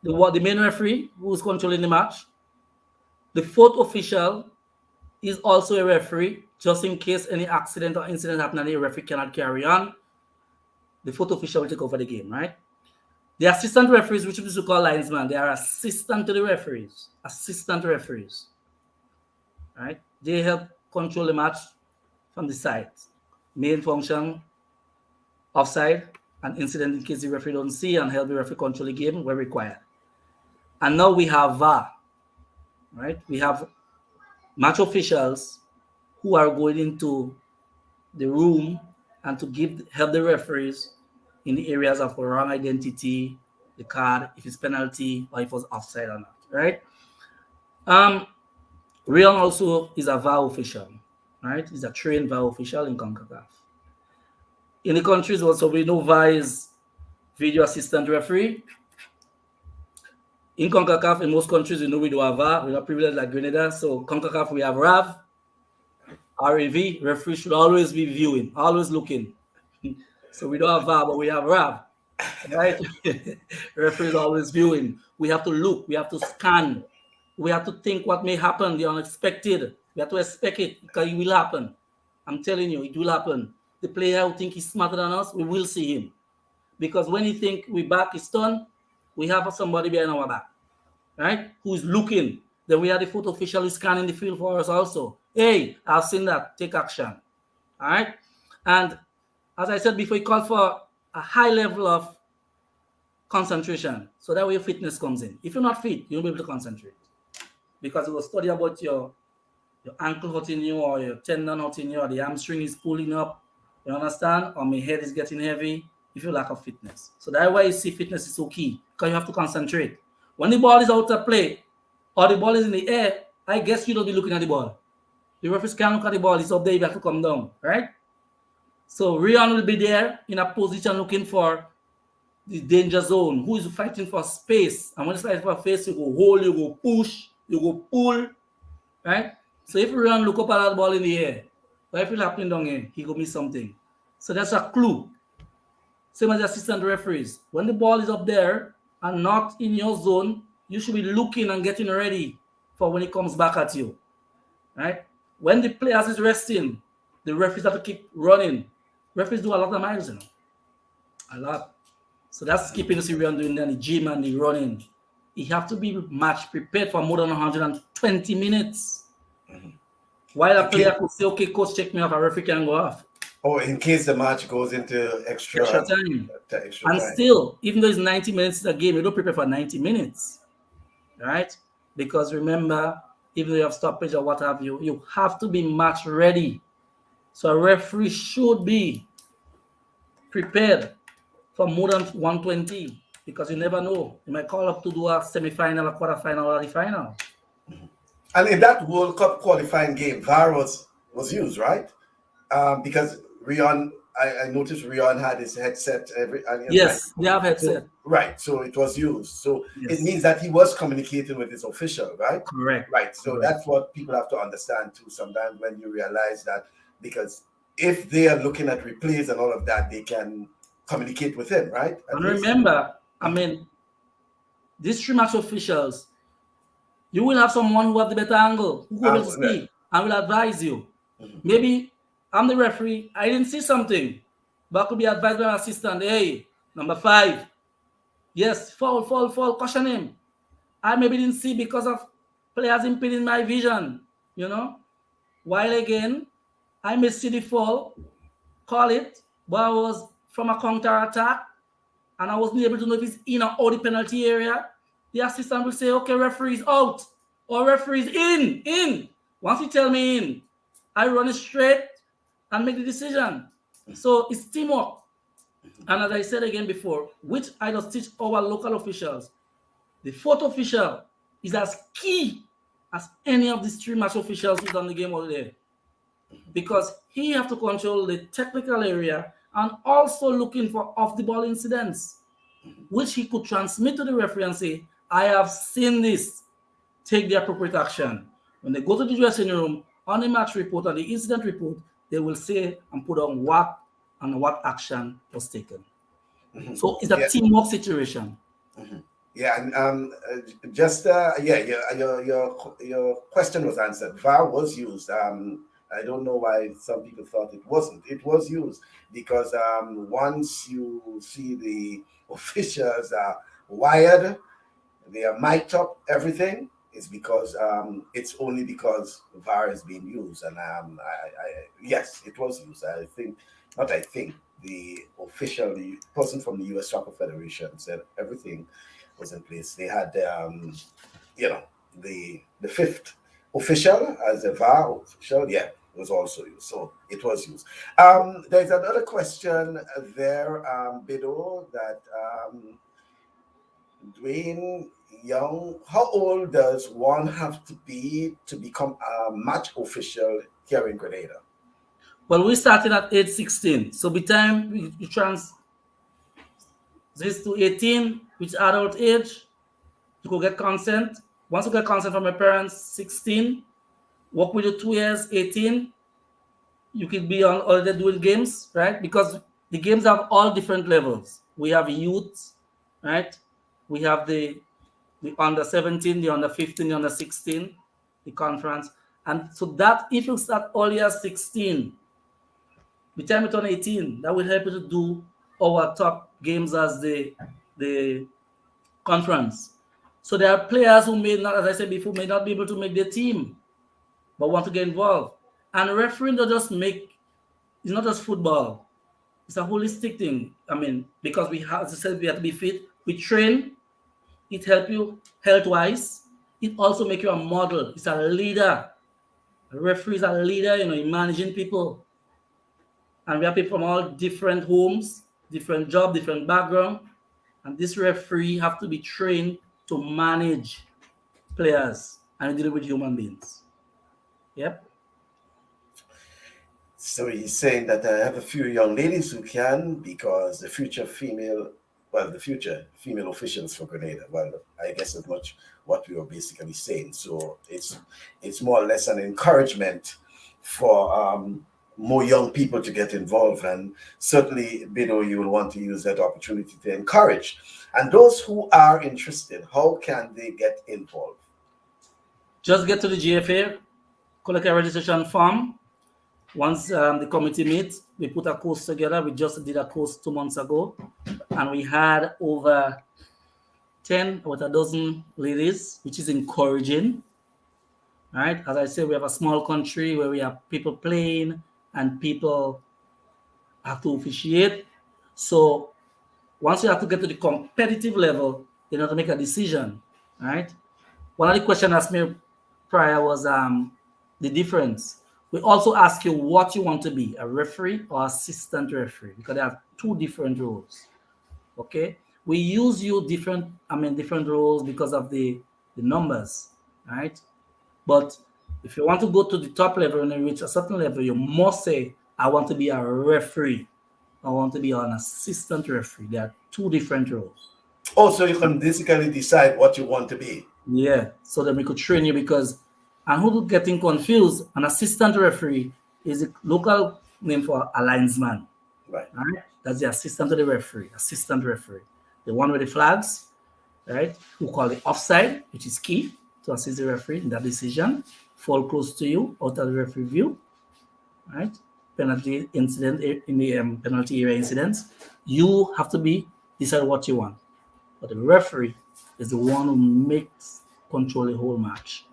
the main referee who's controlling the match. The 4th official is also a referee, just in case any accident or incident happens and the referee cannot carry on. The 4th official will take over the game, right? The assistant referees, which we used to call linesmen, they are assistant to the referees. Assistant referees. Right? They help control the match from the side. Main function, offside, and incident in case the referee don't see, and help the referee control the game where required. And now we have VAR. Right? We have match officials who are going into the room and to help the referees in the areas of wrong identity, the card, if it's penalty, or if it was offside or not, right? Reon also is a VAR official, right? He's a trained VAR official in CONCACAF. In the countries also, we know VAR is video assistant referee. In CONCACAF, in most countries, we know we do have VAR. We're not privileged like Grenada. So CONCACAF, we have RAV, RAV. Referee should always be viewing, always looking. So we don't have VAR, but we have RAV, right? Referees always viewing. We have to look. We have to scan. We have to think what may happen, the unexpected. We have to expect it because it will happen. I'm telling you, it will happen. The player who think he's smarter than us, we will see him. Because when he think we back is done, we have somebody behind our back, right? Who's looking. Then we have the 4th official who's scanning the field for us also. Hey, I've seen that. Take action. All right? And as I said before, it called for a high level of concentration. So that way your fitness comes in. If you're not fit, you won't be able to concentrate. Because it will study about your ankle hurting you, or your tendon hurting you, or the hamstring is pulling up. You understand? Or my head is getting heavy if you lack of fitness. So that's why you see fitness is so key, because you have to concentrate. When the ball is out of play or the ball is in the air, I guess you don't be looking at the ball. The referee can't look at the ball. It's up there. You have to come down, right? So Reon will be there in a position looking for the danger zone. Who is fighting for space? And when it's fighting for space, you go hold, you go push, you go pull, right? So if Reon look up at that ball in the air, what if it's happening down here? He go miss something. So that's a clue. Same as the assistant referees. When the ball is up there and not in your zone, you should be looking and getting ready for when it comes back at you, right? When the players is resting, the referees have to keep running. Referees do a lot of miles, you know. A lot. So that's keeping the Reon doing the gym and the running. You have to be match prepared for more than 120 minutes. Mm-hmm. While a player could say, okay, coach, check me off, a referee can go off. Oh, in case the match goes into extra time. And still, even though it's 90 minutes a game, you don't prepare for 90 minutes, right? Because remember, even though you have stoppage or what have you, you have to be match ready. So a referee should be prepared for more than 120, because you never know. You might call up to do a semi-final, a quarter-final, or the final. And in that World Cup qualifying game, VAR was used, right? Because Reon, I noticed Reon had his headset. Yes, they have headset. So, right, so it was used. So it means that he was communicating with his official, right? Correct. Right, so that's what people have to understand too sometimes, when you realize that, because if they are looking at replays and all of that, they can communicate with him, right? And remember, I mean, these 3 match officials, you will have someone who have the better angle, who will see and will advise you. Mm-hmm. Maybe I'm the referee, I didn't see something, but I could be advised by an assistant. Hey, number 5, yes, foul, caution him. I maybe didn't see because of players impeding my vision, you know. While again, I may see the foul, call it, but I was from a counter attack, and I wasn't able to know if it's in or out the penalty area. The assistant will say, okay, referee's out, or referee's in. Once you tell me in, I run it straight and make the decision. So it's teamwork. And as I said again before, which I just teach our local officials, the 4th official is as key as any of these 3 match officials who's on the game all day. Because he have to control the technical area and also looking for off-the-ball incidents. which he could transmit to the referee and say, I have seen this, take the appropriate action. When they go to the dressing room, on the match report or the incident report, they will say and put on what action was taken. So it's a teamwork situation. Yeah, and your question was answered. VAR was used. I don't know why some people thought it wasn't. It was used because once you see the officials are wired, they are mic'd up, everything. It's because it's only because VAR is being used, and yes, it was used. The official, the person from the U.S. Soccer Federation said everything was in place. They had, the fifth official as a VAR official, was also used. So it was used. There's another question there, Bedeau, that Dwayne Young, how old does one have to be to become a match official here in Grenada? Well, we started at age 16. So by the time you trans this to 18, which adult age, you could get consent. Once you get consent from your parents, 16, work with you 2 years, 18, you could be on holiday doing games, right? Because the games have all different levels. We have youth, right? We have the under 17, the under 15, the under 16, the conference. And so that if you start early as 16, by the time you turn 18, that will help you to do our top games as the conference. So there are players who may not, as I said before, may not be able to make their team, but want to get involved. And refereeing don't just make, it's not just football. It's a holistic thing. I mean, because we have, as I said, we have to be fit. We train. It helps you health-wise. It also makes you a model. It's a leader. A referee is a leader, in managing people. And we have people from all different homes, different job, different background. And this referee have to be trained to manage players and deal with human beings. Yep. So he's saying that I have a few young ladies who can, because the future female officials for Grenada. Well, I guess that's much what we were basically saying. So it's more or less an encouragement for more young people to get involved, and certainly, Bedeau, you will want to use that opportunity to encourage. And those who are interested, how can they get involved? Just get to the GFA, collect a registration form. Once the committee meets, we put a course together. We just did a course 2 months ago, and we had over 10 or a dozen ladies, which is encouraging. Right? As I said, we have a small country where we have people playing and people have to officiate. So once you have to get to the competitive level, you have to make a decision. Right? One of the questions asked me prior was the difference. We also ask you what you want to be, a referee or assistant referee, because they have 2 different roles. Okay? We use you different roles because of the numbers, right? But if you want to go to the top level and reach a certain level, you must say, I want to be a referee. I want to be an assistant referee. There are 2 different roles. Also, you can basically decide what you want to be. Yeah, so that we could train you, because, and who's getting confused, an assistant referee is a local name for a linesman. Right. That's the assistant to the referee, assistant referee. The one with the flags, right? We call it offside, which is key to assist the referee in that decision. Fall close to you, out of the referee view, right? Penalty incident in the penalty area incidents. You have to decide what you want. But the referee is the one who makes control the whole match.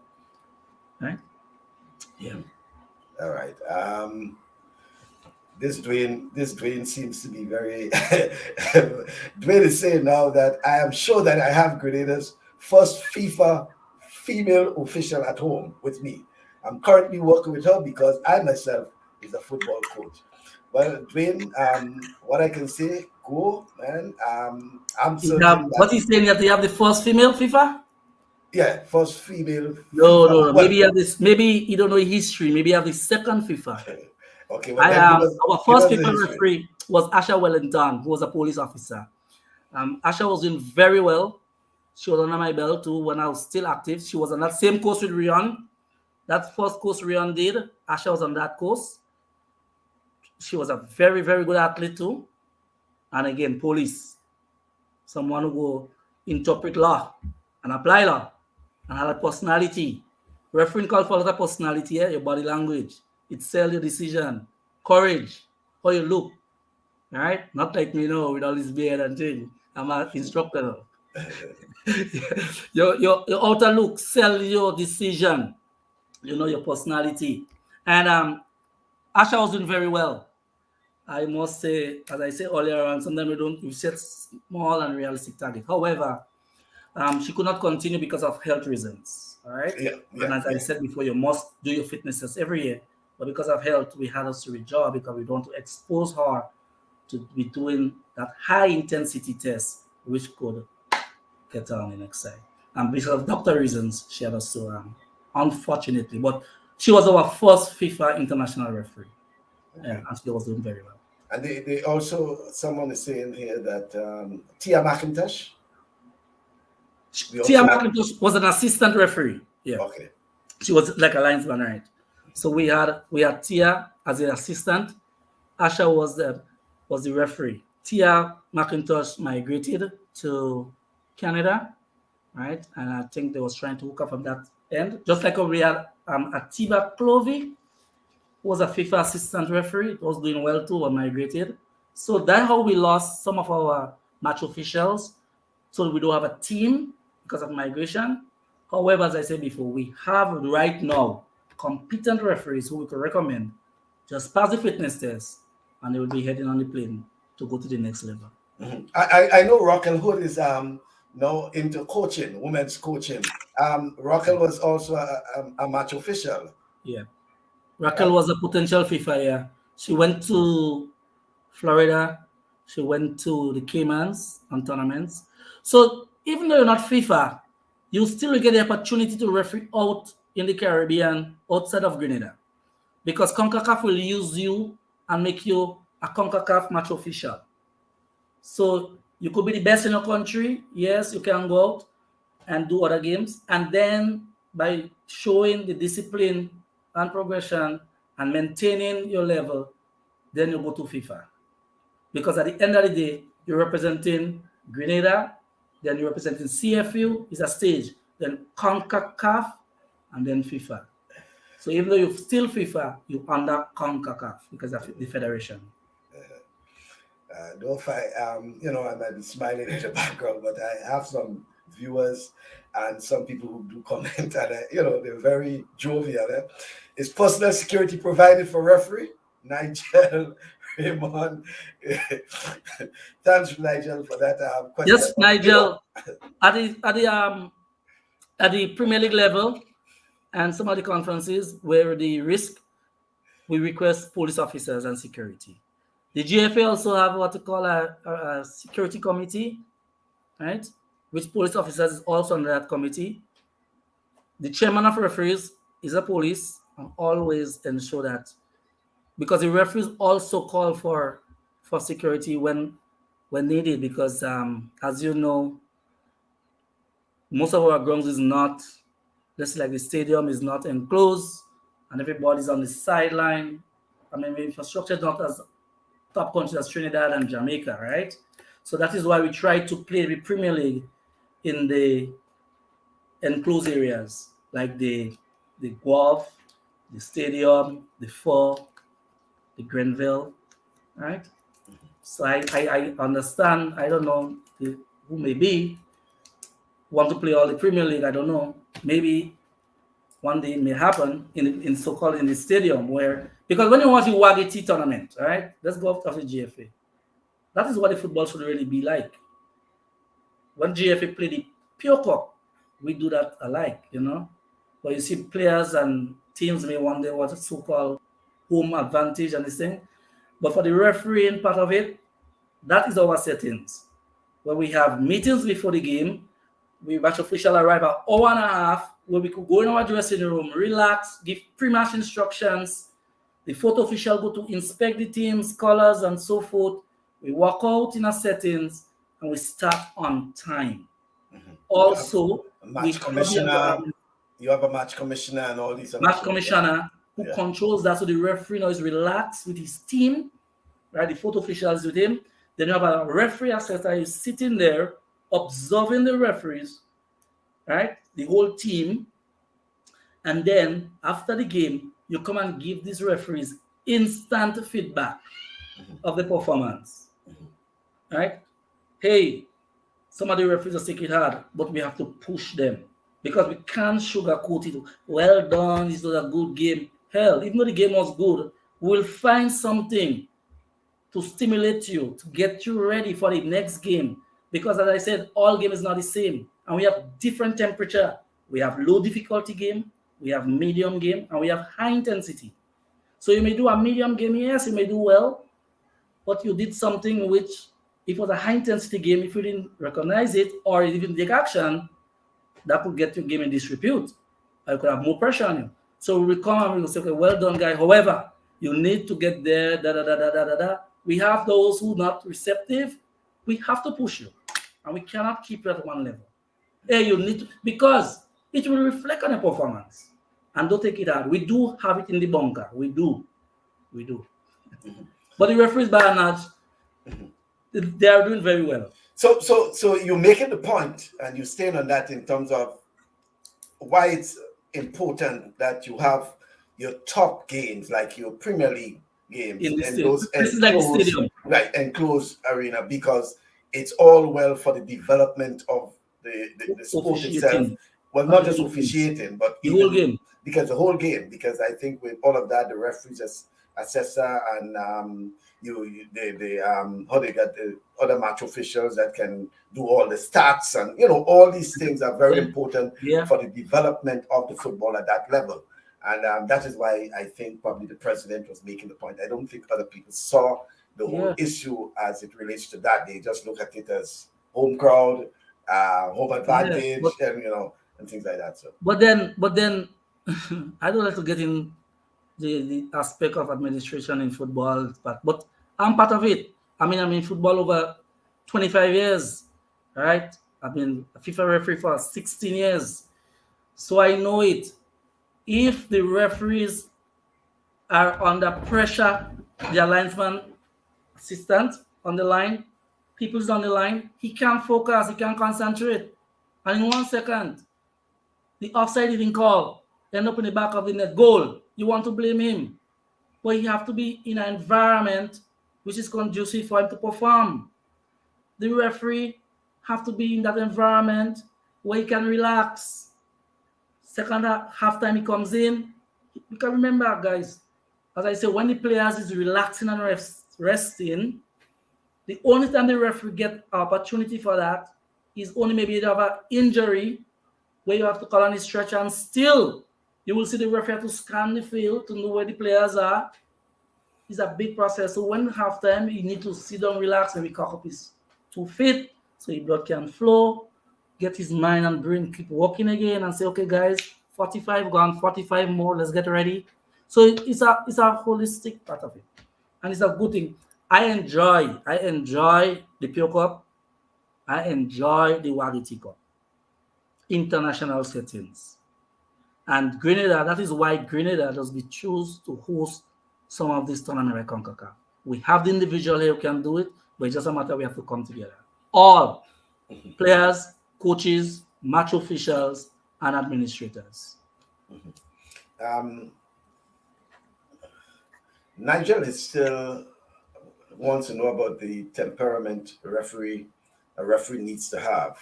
Right? Yeah. All right. This Dwayne seems to be very. Dwayne is saying now that I am sure that I have Grenada's first FIFA female official at home with me. I'm currently working with her because I myself is a football coach. Well, Dwayne, what I can say, go, man. I'm certain. What he's saying that you have the first female FIFA? Yeah, first female. No. Well, maybe you have this. Maybe you don't know history. Maybe you have the second FIFA. Okay. Well, our first FIFA referee was Asha Wellington, who was a police officer. Asha was doing very well. She was under my belt too when I was still active. She was on that same course with Reon. That first course Reon did, Asha was on that course. She was a very, very good athlete too. And again, police, someone who will interpret law and apply law and have a personality. Refereeing call for a lot of personality, your body language, it sell your decision, courage, how you look. All right? Not like me, with all this beard and thing. I'm an instructor. your outer look, sell your decision, your personality. And Asha was doing very well. I must say, as I said earlier on, sometimes we set small and realistic targets. However, she could not continue because of health reasons. All right. And as I said before, you must do your fitness tests every year. But because of health, we had us to withdraw because we don't want to expose her to be doing that high intensity test, which could get her on the next side. And because of doctor reasons, she had us to, unfortunately. But she was our first FIFA international referee. And she was doing very well. And they also, someone is saying here that Tia McIntosh. Tia McIntosh was an assistant referee. Yeah. Okay. She was like a linesman, right? So we had Tia as an assistant. Asha was the referee. Tia McIntosh migrated to Canada, right? And I think they was trying to hook up from that end. Just like we had Atiba Clovey, who was a FIFA assistant referee. It was doing well too, or migrated. So that's how we lost some of our match officials. So we don't have a team because of migration. However, as I said before, we have right now competent referees who we can recommend. Just pass the fitness test, and they will be heading on the plane to go to the next level. Mm-hmm. I know Raquel Hood is now into coaching, women's coaching. Raquel was also a match official. Yeah, Raquel was a potential FIFA. Yeah, she went to Florida. She went to the Caymans on tournaments. So even though you're not FIFA, you still get the opportunity to referee out in the Caribbean outside of Grenada, because CONCACAF will use you and make you a CONCACAF match official. So you could be the best in your country. Yes, you can go out and do other games. And then by showing the discipline and progression and maintaining your level, then you go to FIFA. Because at the end of the day, you're representing Grenada, then you're representing CFU, is a stage, then CONCACAF, and then FIFA. So even though you're still FIFA, you're under CONCACAF because of the federation. Don't fight. I might be smiling in the background, but I have some viewers and some people who do comment, and they're very jovial. Is personal security provided for referee? Nigel, Raymond. Thanks, Nigel, for that question. Yes, Nigel. At the Premier League level and some of the conferences where the risk, we request police officers and security. The GFA also have what we call a security committee, right? Which police officers is also under that committee. The chairman of referees is a police, and always ensure that, because the referees also call for security when needed, because as you know, most of our grounds is not, just like the stadium is not enclosed, and everybody's on the sideline. I mean, the infrastructure is not as top countries as Trinidad and Jamaica, right? So that is why we try to play the Premier League in the enclosed areas, like the Guelph, the stadium, the Four, the Grenville, right? So I understand. I don't know who may be want to play all the Premier League. I don't know. Maybe one day it may happen in so-called in the stadium where, because when you watch the Wagiti tournament, right? Let's go off the GFA. That is what the football should really be like. When GFA play the Pure Cup, we do that alike, But you see players and teams may wonder what is so-called home advantage and this thing. But for the refereeing part of it, that is our settings. Where we have meetings before the game, we match official arrive at hour and a half, where we could go in our dressing room, relax, give pre-match instructions. The photo official go to inspect the teams, colors, and so forth. We walk out in our settings, and we start on time. Mm-hmm. Also, we match commissioner. You have a match commissioner and all these. Match commissioner who controls that, so the referee now is relaxed with his team, right? The photo officials with him. Then you have a referee assessor who's sitting there observing the referees, right? The whole team. And then after the game, you come and give these referees instant feedback of the performance, right? Hey, some of the referees are taking it hard, but we have to push them because we can't sugarcoat it. Well done, this was a good game. Hell, even though the game was good, we'll find something to stimulate you, to get you ready for the next game. Because as I said, all game is not the same. And we have different temperature. We have low difficulty game, we have medium game, and we have high intensity. So you may do a medium game, yes, you may do well, but you did something which, if it was a high intensity game, if you didn't recognize it or you didn't take action, that could get your game in disrepute. I could have more pressure on you. So we will come and we will say, okay, well done, guy. However, you need to get there, We have those who are not receptive. We have to push you. And we cannot keep you at one level. Hey, you need to, because it will reflect on your performance. And don't take it out. We do have it in the bunker. We do. Mm-hmm. But the referees, by and large, they are doing very well. So you're making the point, and you stand on that in terms of why it's important that you have your top games, like your Premier League games, in those enclosed, like enclosed arena, because it's all well for the development of the sport itself. Well, not just officiating, but the whole game. Because the whole game. Because I think with all of that, the referees, assessor, and how they got the other match officials that can do all the stats, and all these things are very important for the development of the football at that level. And that is why I think probably the president was making the point. I don't think other people saw the whole issue as it relates to that. They just look at it as home crowd, home advantage, and things like that. So, but then, I don't like to get in the aspect of administration in football, but I'm part of it. I'm in football over 25 years, right? I've been a FIFA referee for 16 years, so I know it. If the referees are under pressure, the linesman assistant on the line, people's on the line, he can't focus, he can't concentrate. And in 1 second, the offside didn't call, end up in the back of the net, goal. You want to blame him. But you have to be in an environment which is conducive for him to perform. The referee have to be in that environment where he can relax. Second half time he comes in. You can remember, guys, as I said, when the players is relaxing and resting, the only time the referee get opportunity for that is only maybe you have an injury where you have to call on the stretcher, and still you will see the referee have to scan the field to know where the players are. It's a big process. So when halftime, you need to sit down, relax, and cock up his 2 feet so his blood can flow, get his mind and brain keep working again, and say, okay, guys, 45 gone, 45 more, let's get ready. So it's a holistic part of it. And it's a good thing. I enjoy the Pure Cup. I enjoy the Wagiti Cup. International settings. And Grenada, that is why Grenada does we choose to host some of these tournaments like CONCACAF. We have the individual here who can do it, but it's just a matter we have to come together. All players, coaches, match officials, and administrators. Nigel is still wants to know about the temperament a referee needs to have.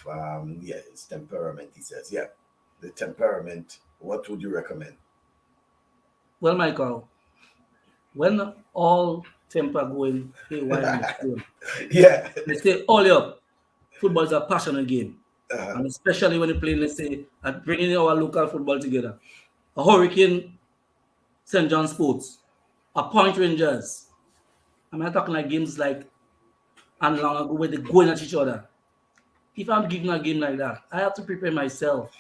It's temperament, he says. Yeah, the temperament. What would you recommend? Well, Michael, when all temper going yeah, they say all up. Football is a passionate game, and especially when you play, let's say, at bringing our local football together. A Hurricane, St. John Sports, a Point Rangers. I'm not talking like games like and long ago where they're going at each other. If I'm giving a game like that, I have to prepare myself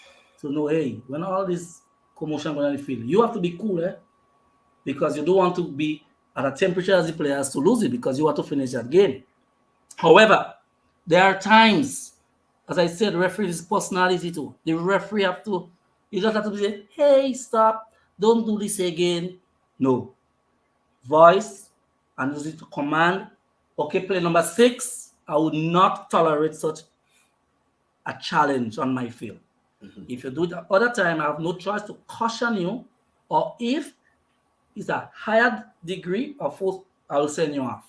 to know, hey, when all this commotion going on the field, you have to be cool, because you don't want to be at a temperature as the players to lose it because you want to finish that game. However, There are times, as I said, referee is personality too. The referee you just have to say, hey, stop, don't do this again. No. Voice and use it to command. Okay, play number 6. I would not tolerate such a challenge on my field. If you do it other time, I have no choice to caution you, or if it's a higher degree of force, I will send you off.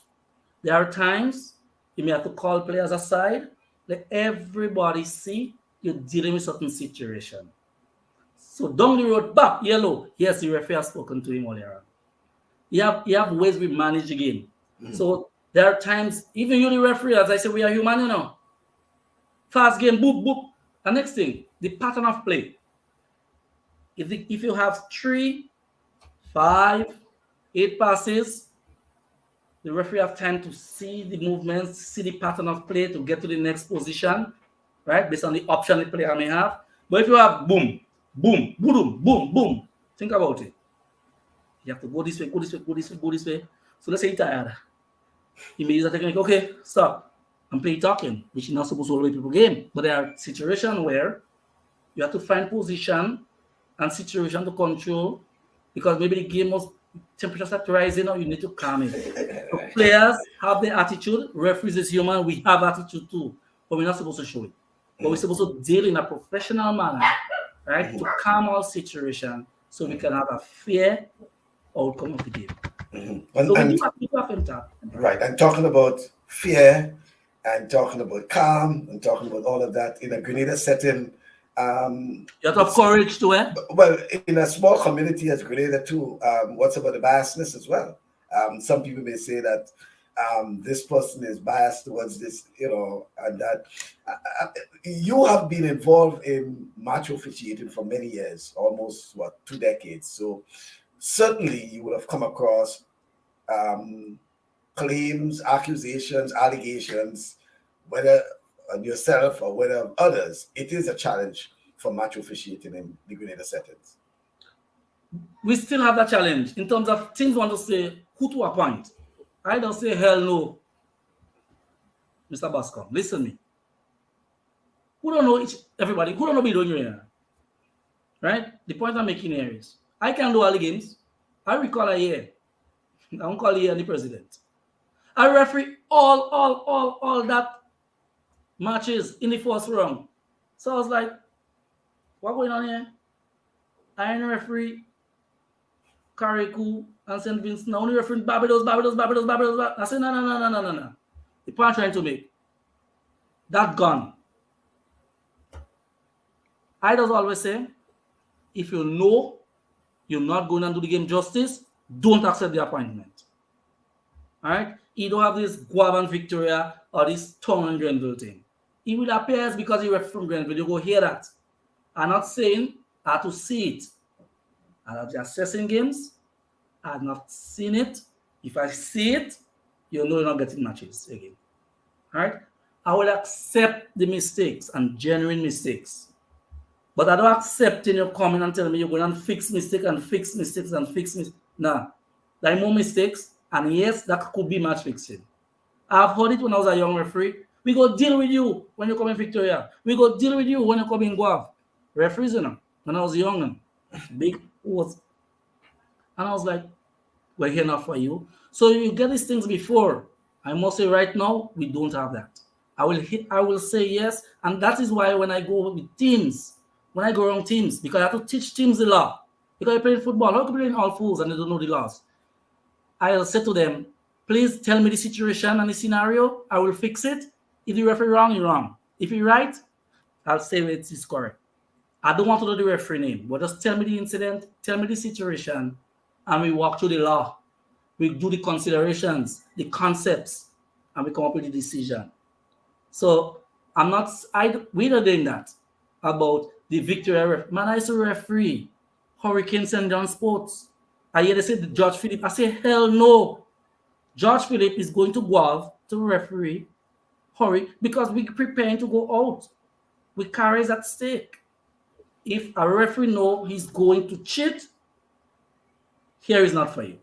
There are times you may have to call players aside, let everybody see you're dealing with certain situation. So down the road, back, yellow. Yes, the referee has spoken to him earlier. You have ways we manage the game. So there are times, even you the referee, as I say, we are human, you know. Fast game, boop, boop. The next thing, the pattern of play. If you have 3, 5, 8 passes, the referee have time to see the movements, see the pattern of play to get to the next position, right? Based on the option the player may have. But if you have boom, boom, boom, boom, boom, think about it. You have to go this way, go this way, go this way, go this way. So let's say you're tired. You may use a technique, okay, stop. And play talking, which is not supposed to always be a game. But there are situations where you have to find position and situation to control, because maybe the game was temperature start rising, or you need to calm it. So players have their attitude. Referees is human. We have attitude too, but we're not supposed to show it. But we're supposed to deal in a professional manner, right, to calm our situation so we can have a fair outcome of the game. So we do have impact. Right, and talking about fear, and talking about calm, and talking about all of that in a Grenada setting. You have to have courage to it. Well, in a small community as Grenada too, what's about the biasness as well? Some people may say that this person is biased towards this, you know, and that. You have been involved in match officiating for many years, almost 2 decades. So certainly you would have come across claims, accusations, allegations, whether on yourself or whether others. It is a challenge for match officiating in the Grenada settings. We still have that challenge in terms of teams want to say who to appoint. I don't say hell no. Mr. Bascom, listen to me. Who don't know everybody? Who don't know Bedeau here? Right? The point I'm making here is I can do all the games. I recall a year. I don't call here the president. I referee all that matches in the first round. So I was like, what going on here? I ain't referee Carriacou and St. Vincent. Now only referee Barbados. I said, no. The point I'm trying to make, that gone. I just always say, if you know you're not going to do the game justice, don't accept the appointment. All right? You don't have this Guava and Victoria or this Tongue and Grenville thing. It will appear because you referee from Grenville. You go hear that. I'm not saying I have to see it. I have been assessing games. I have not seen it. If I see it, you know you're not getting matches again. All right? I will accept the mistakes and genuine mistakes. But I don't accept you coming and telling me you're going to fix mistakes and fix mistakes and fix mistakes. Nah. There are more mistakes, and yes, that could be match fixing. I've heard it when I was a young referee. We go deal with you when you come in Victoria. We go deal with you when you come in Guav. Referees, you know, when I was young, big words. And I was like, we're here now for you. So you get these things before. I must say right now, we don't have that. I will say yes, and that is why when I go with teams, when I go around teams, because I have to teach teams the law. Because I play football, how can you play in all fools and they don't know the laws? I'll say to them, please tell me the situation and the scenario. I will fix it. If you referee wrong, you're wrong. If you're right, I'll say it is correct. I don't want to know the referee name, but just tell me the incident, tell me the situation, and we walk through the law. We do the considerations, the concepts, and we come up with the decision. So we're not doing that about the Victoria. Man, I used to referee Hurricane St. John Sports. I hear they say George Philip. I say, hell no. George Philip is going to Guelph to referee Hurry because we're preparing to go out. We carries at stake. If a referee knows he's going to cheat, here is not for you.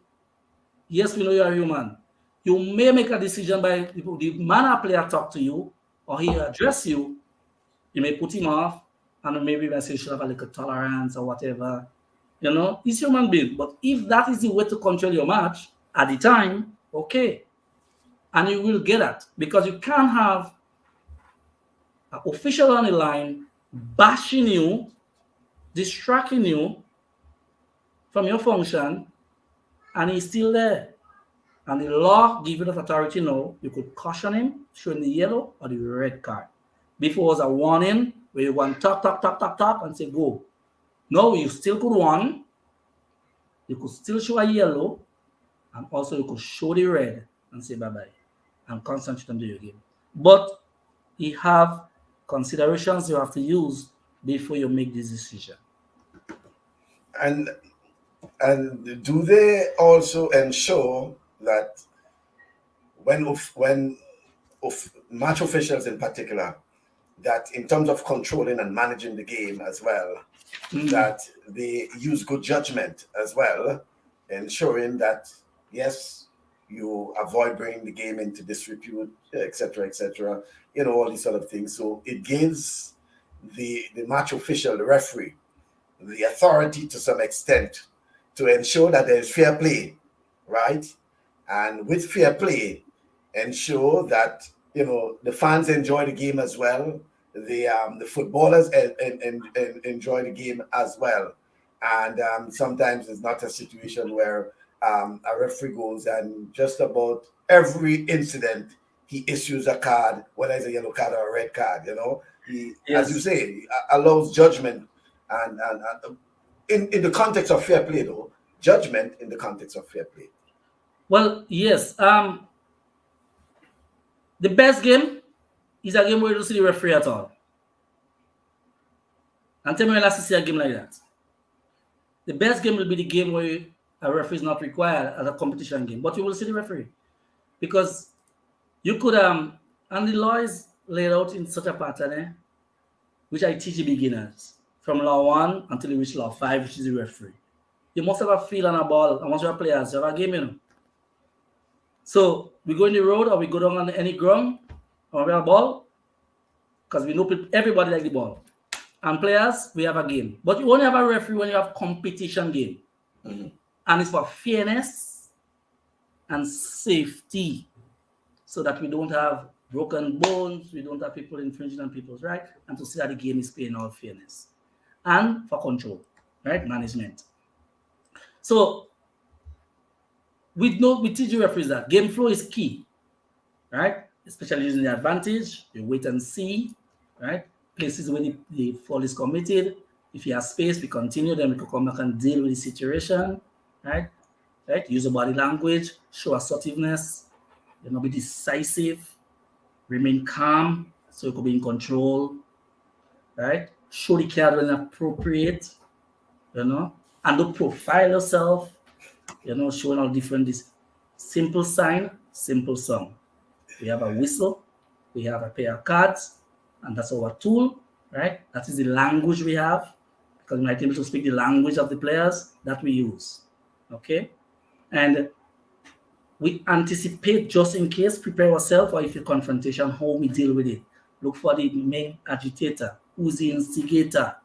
Yes, we know you are human. You may make a decision by the manner player talk to you, or he address you, you may put him off, and maybe even say you should have a little tolerance or whatever. He's human being. But if that is the way to control your match at the time, okay. And you will get that, because you can't have an official on the line bashing you, distracting you from your function, and he's still there. And the law gives you that authority now. You could caution him, show him the yellow or the red card. Before was a warning where you want tap, and say go. No, you still could warn. You could still show a yellow, and also you could show the red and say bye-bye and concentrate on your game. But you have considerations you have to use before you make this decision. And do they also ensure that when match officials in particular, that in terms of controlling and managing the game as well, that they use good judgment as well, ensuring that, yes, you avoid bringing the game into disrepute, etc., all these sort of things. So it gives the match official, the referee, the authority to some extent to ensure that there is fair play, right? And with fair play, ensure that the fans enjoy the game as well. The footballers enjoy the game as well. And sometimes it's not a situation where a referee goes and just about every incident he issues a card, whether it's a yellow card or a red card. He, Yes. as you say, allows judgment and in the context of fair play, though, judgment in the context of fair play. Well, yes. The best game is a game where you don't see the referee at all. And tell me when last you see a game like that. The best game will be the game where a referee is not required as a competition game, but you will see the referee. Because you could, and the law is laid out in such a pattern, which I teach the beginners, from law 1 until you reach law 5, which is the referee. You must have a feel on a ball, and once you're a player, you have a game, So we go in the road or we go down on any ground or we have a ball, because we know everybody like the ball. And players, we have a game. But you only have a referee when you have competition game. Mm-hmm. And it's for fairness and safety, so that we don't have broken bones, we don't have people infringing on people's rights, and to see that the game is playing all fairness. And for control, right? Management. So we teach you referees that game flow is key, right? Especially using the advantage, you wait and see, right? Places where the foul is committed. If you have space, we continue, then we can come back and deal with the situation, right? Use the body language, show assertiveness, be decisive, remain calm, so you could be in control, right? Show the card when appropriate, and don't profile yourself, showing all different this simple sign, simple song. We have a whistle, we have a pair of cards, and that's our tool, right? That is the language we have, because we might be able to speak the language of the players that we use, okay? And we anticipate just in case, prepare ourselves, or if a confrontation, how we deal with it. Look for the main agitator, who's the instigator,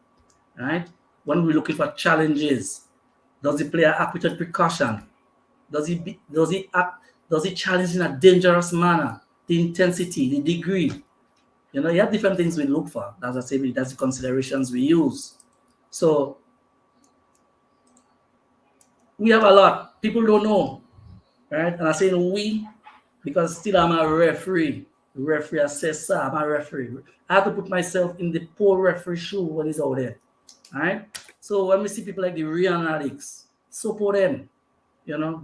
right? When we're looking for challenges, does the player act with precaution? Does he challenge in a dangerous manner? The intensity, the degree. You have different things we look for. As I say, that's the considerations we use. So we have a lot. People don't know, right? And I say we, because still I'm a referee. The referee assessor, I'm a referee. I have to put myself in the poor referee shoe when he's out there, right? So when we see people like the Reon Radix, support them,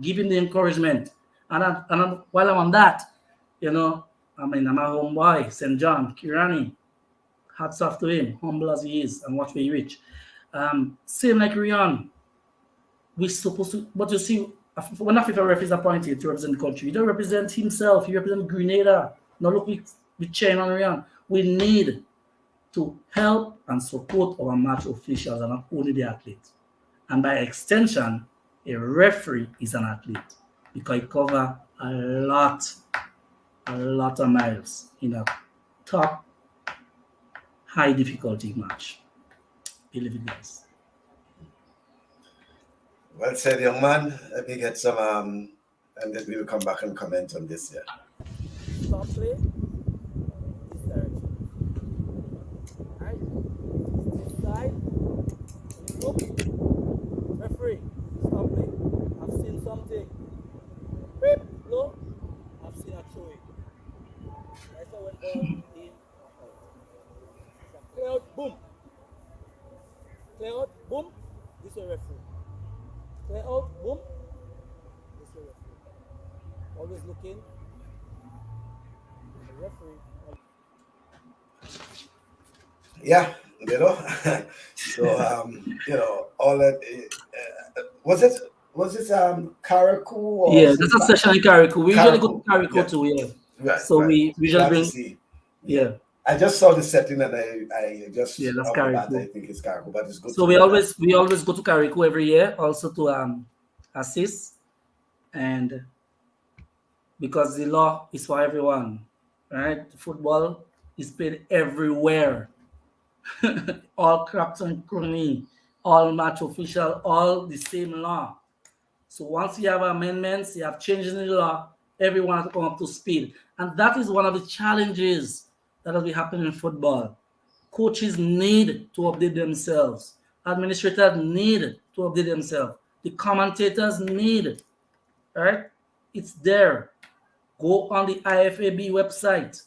giving the encouragement. And while I'm on that, I'm a homeboy, St. John, Kirani. Hats off to him, humble as he is, and watch where he reach. Same like Reon. We're supposed to, but you see, when a FIFA referee is appointed to represent the country, he don't represent himself, he represents Grenada. Now look, we chain on Reon. We need to help and support our match officials and not only the athletes. And by extension, a referee is an athlete, because it covers a lot of miles in a top high difficulty match. Believe it, guys. Well said, young man. Let me get some, and then we will come back and comment on this. Yeah. Stop play. This direction. Right. This side. Look. Referee. Stop play. I've seen something. Beep. Low. I've seen a throwing. That's how when ball in or out. Clear out. Boom. Clear out. Boom. This is a referee. Clear out. Boom. This is a referee. Always looking. The referee. Yeah, you know. So you know, all that was it Karaku or Yeah, that's a session in Karikou. We usually go to Karikou too, yeah. Right. So right. we usually bring see. yeah. I just saw the setting and I just Yeah, that's off the bat, Karikou. I think it's Karaku, but it's good. So we always go to Karikou every year also to assist, and because the law is for everyone, right? Football is played everywhere. All cracks and crony, all match official, all the same law. So once you have amendments, you have changes in the law, everyone has to come up to speed. And that is one of the challenges that will be happening in football. Coaches need to update themselves. Administrators need to update themselves. The commentators need, right? It's there. Go on the IFAB website.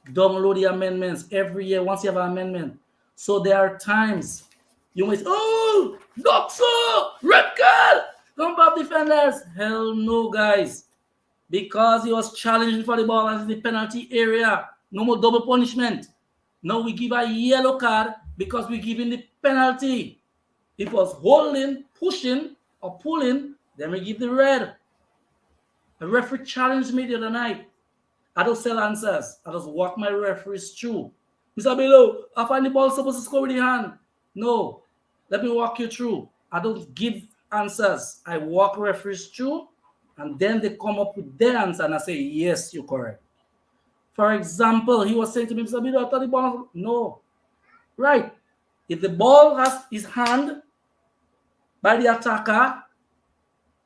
Download the amendments every year once you have an amendment. So there are times you may say, oh, Doxo, red card, come back defenders. Hell no, guys. Because he was challenging for the ball in the penalty area. No more double punishment. Now we give a yellow card because we're giving the penalty. If it was holding, pushing, or pulling, then we give the red. A referee challenged me the other night. I don't sell answers. I just walk my referees through. Mr. Below, I find the ball supposed to score with the hand. No, let me walk you through. I don't give answers. I walk referees through, and then they come up with their answer, and I say, yes, you're correct. For example, he was saying to me, Mr. Below, I thought the ball. No. Right. If the ball has his hand by the attacker,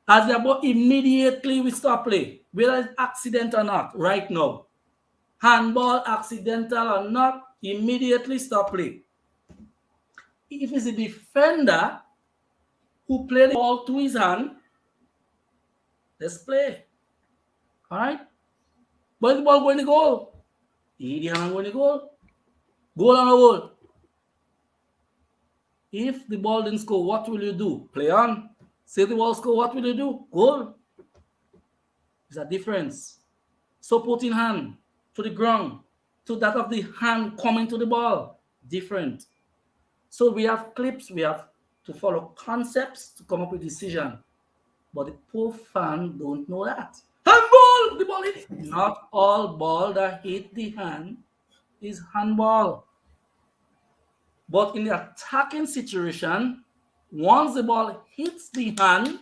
as the ball, immediately we stop play, whether it's accident or not, right now. Handball, accidental or not, immediately stop play. If it's a defender who played the ball to his hand, let's play. All right? But the ball going to goal. The hand going to goal. Goal on a goal. If the ball didn't score, what will you do? Play on. Say the ball score, what will you do? Goal. There's a difference. So putting hand to the ground, to that of the hand coming to the ball, different. So we have clips, we have to follow concepts to come up with decision. But the poor fan don't know that. Handball! The ball hit it. Not all ball that hit the hand is handball. But in the attacking situation, once the ball hits the hand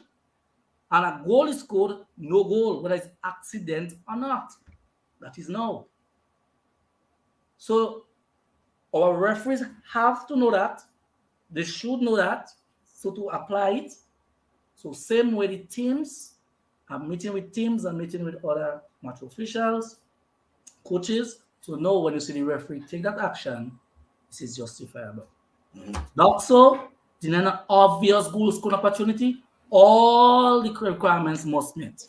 and a goal is scored, no goal, whether it's accident or not. That is no. So our referees have to know that. They should know that. So to apply it. So same way the teams, I'm meeting with teams, I'm meeting with other match officials, coaches, to know when you see the referee take that action, this is justifiable. Also, in an obvious goal scoring opportunity, all the requirements must meet.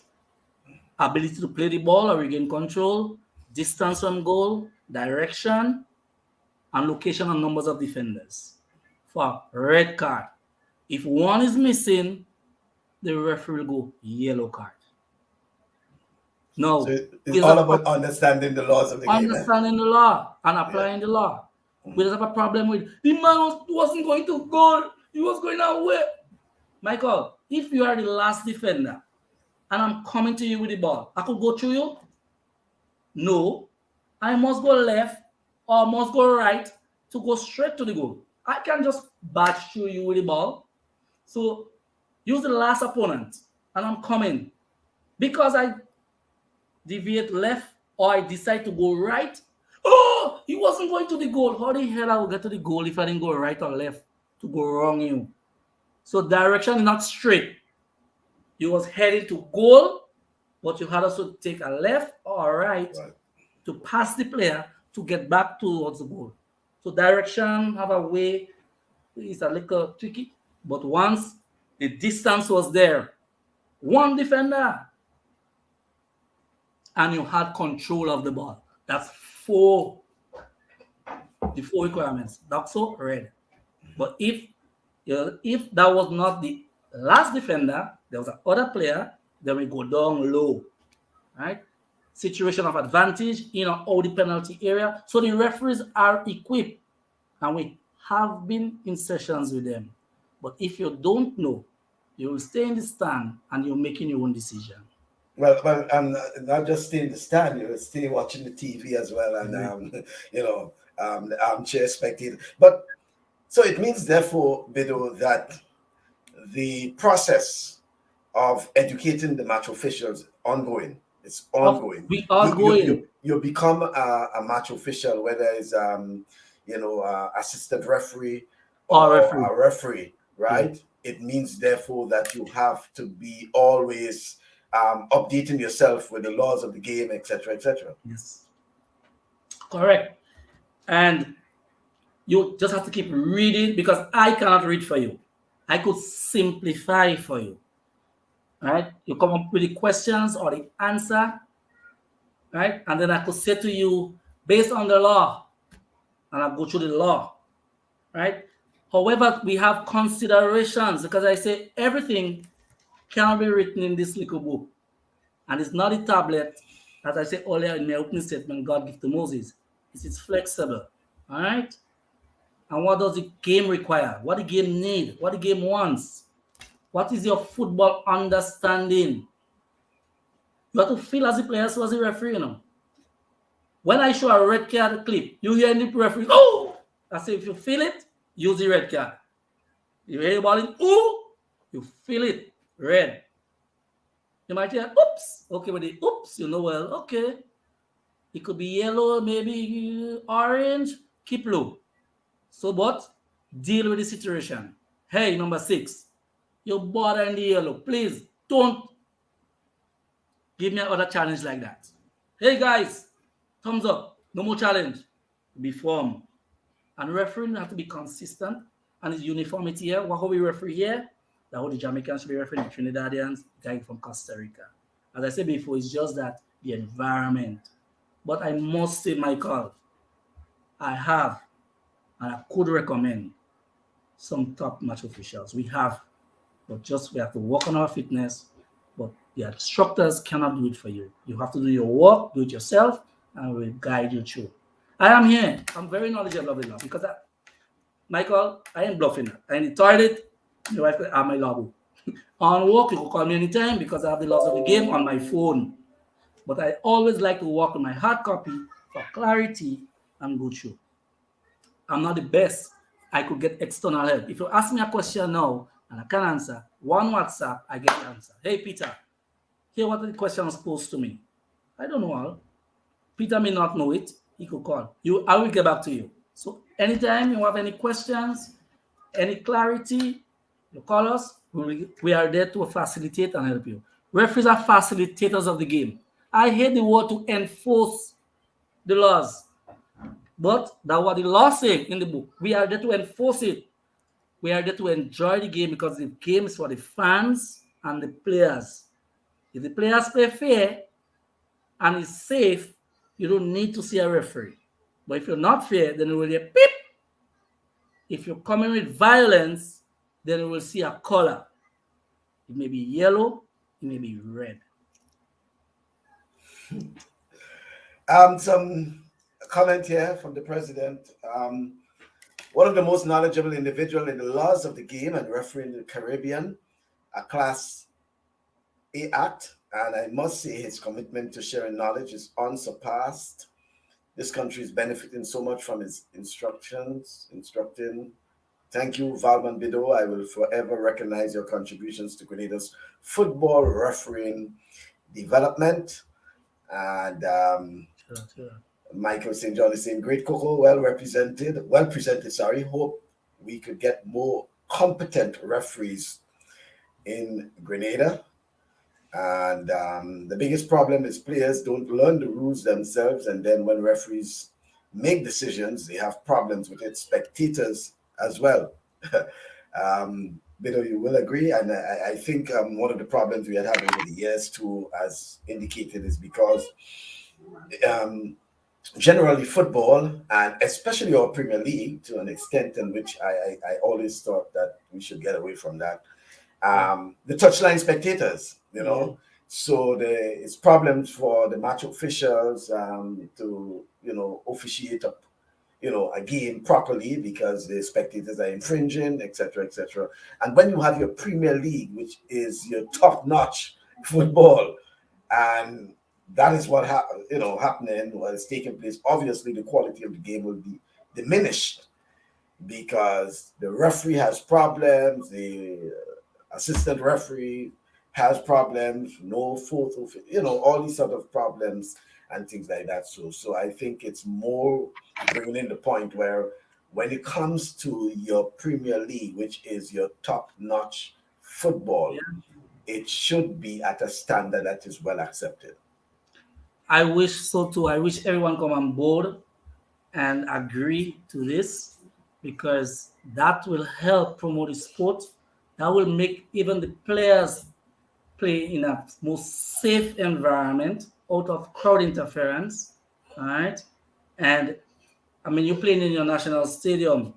Ability to play the ball or regain control, distance from goal, direction, and location and numbers of defenders. For red card, if one is missing, the referee will go yellow card. No. So it's all about understanding the laws of the game. Understanding the law and applying the law. We don't have a problem with the man wasn't going to goal, he was going away. Michael, if you are the last defender and I'm coming to you with the ball, I could go through you? No. I must go left or must go right to go straight to the goal. I can just bash through you with the ball. So use the last opponent and I'm coming. Because I deviate left or I decide to go right, Oh, he wasn't going to the goal. How the hell I will get to the goal if I didn't go right or left to go wrong you? So direction is not straight. You was heading to goal, but you had also to take a left or a right to pass the player to get back towards the goal. So direction have a way, it's a little tricky, but once the distance was there, one defender, and you had control of the ball. That's the four requirements. That's so red. But if that was not the last defender, there was another player, then we go down low, right? Situation of advantage in or out the penalty area. So the referees are equipped, and we have been in sessions with them. But if you don't know, you will stay in the stand and you're making your own decision. Well, not just stay in the stand, you stay watching the TV as well, and the armchair spectator. But so it means, therefore, Bedeau, that the process of educating the match officials ongoing. It's ongoing. We are going. You become a match official, whether it's assistant referee or a referee, right? Yeah. It means, therefore, that you have to be always updating yourself with the laws of the game, etc., etc. Yes, correct. And you just have to keep reading, because I cannot read for you. I could simplify for you. Right? You come up with the questions or the answer, right? And then I could say to you, based on the law, and I'll go through the law, right? However, we have considerations, because I say everything can be written in this little book. And it's not a tablet, as I said earlier in my opening statement, God gave to Moses. It's flexible, all right? And what does the game require? What the game need? What the game wants? What is your football understanding? You have to feel as a player, as a referee, you know. When I show a red card clip, you hear the referee, oh! I say, if you feel it, use the red card. You hear the ball in, oh! You feel it, red. You might hear, oops. Okay, with the oops, you know, well, okay. It could be yellow, maybe orange, keep low. So, but deal with the situation. Hey, number 6. You're bothering the yellow. Please don't give me another challenge like that. Hey guys, thumbs up. No more challenge. Be firm. And refereeing have to be consistent. And it's uniformity here. What we referee here, that's how the Jamaicans should be refereeing, the Trinidadians, the guy from Costa Rica. As I said before, it's just that the environment. But I must say, Michael, I have, and I could recommend some top match officials. We have. But just we have to work on our fitness. But the instructors cannot do it for you. You have to do your work, do it yourself, and we'll guide you through. I am here. I'm very knowledgeable of the law, because Michael, I ain't bluffing. I in the toilet, my wife at my labo. On work, you can call me anytime, because I have the laws of the game on my phone. But I always like to work on my hard copy for clarity and go through. I'm not the best. I could get external help. If you ask me a question now, and I can answer, one WhatsApp, I get the answer. Hey, Peter, here what the question was posed to me. I don't know all. Peter may not know it. He could call. I will get back to you. So anytime you have any questions, any clarity, you call us. We are there to facilitate and help you. Referees are facilitators of the game. I hate the word to enforce the laws. But that's what the law says in the book. We are there to enforce it. We are there to enjoy the game, because the game is for the fans and the players. If the players play fair and it's safe, you don't need to see a referee. But if you're not fair, then it will be a beep. If you're coming with violence, then you will see a color. It may be yellow, it may be red. Some comment here from the president. One of the most knowledgeable individuals in the laws of the game and refereeing in the Caribbean, a Class A act, and I must say his commitment to sharing knowledge is unsurpassed. This country is benefiting so much from his instructing. Thank you, Valman Bedeau. I will forever recognize your contributions to Grenada's football refereeing development. And Michael St. John is saying, great Coco, well presented, sorry. Hope we could get more competent referees in Grenada. And the biggest problem is players don't learn the rules themselves. And then when referees make decisions, they have problems with it. Spectators as well. Beto, you will agree. And I think one of the problems we had had over the years too, as indicated, is because generally football, and especially our Premier League, to an extent in which I always thought that we should get away from that. The touchline spectators, so it's problems for the match officials to, officiate a game properly because the spectators are infringing, etc., etc. And when you have your Premier League, which is your top-notch football, and that is what happening, what is taking place. Obviously, the quality of the game will be diminished because the referee has problems, the assistant referee has problems, no fourth, all these sort of problems and things like that. So I think it's more bringing in the point where when it comes to your Premier League, which is your top-notch football, it should be at a standard that is well accepted. I wish so too. I wish everyone come on board and agree to this, because that will help promote the sport. That will make even the players play in a more safe environment, out of crowd interference. All right. And I mean, you're playing in your national stadium.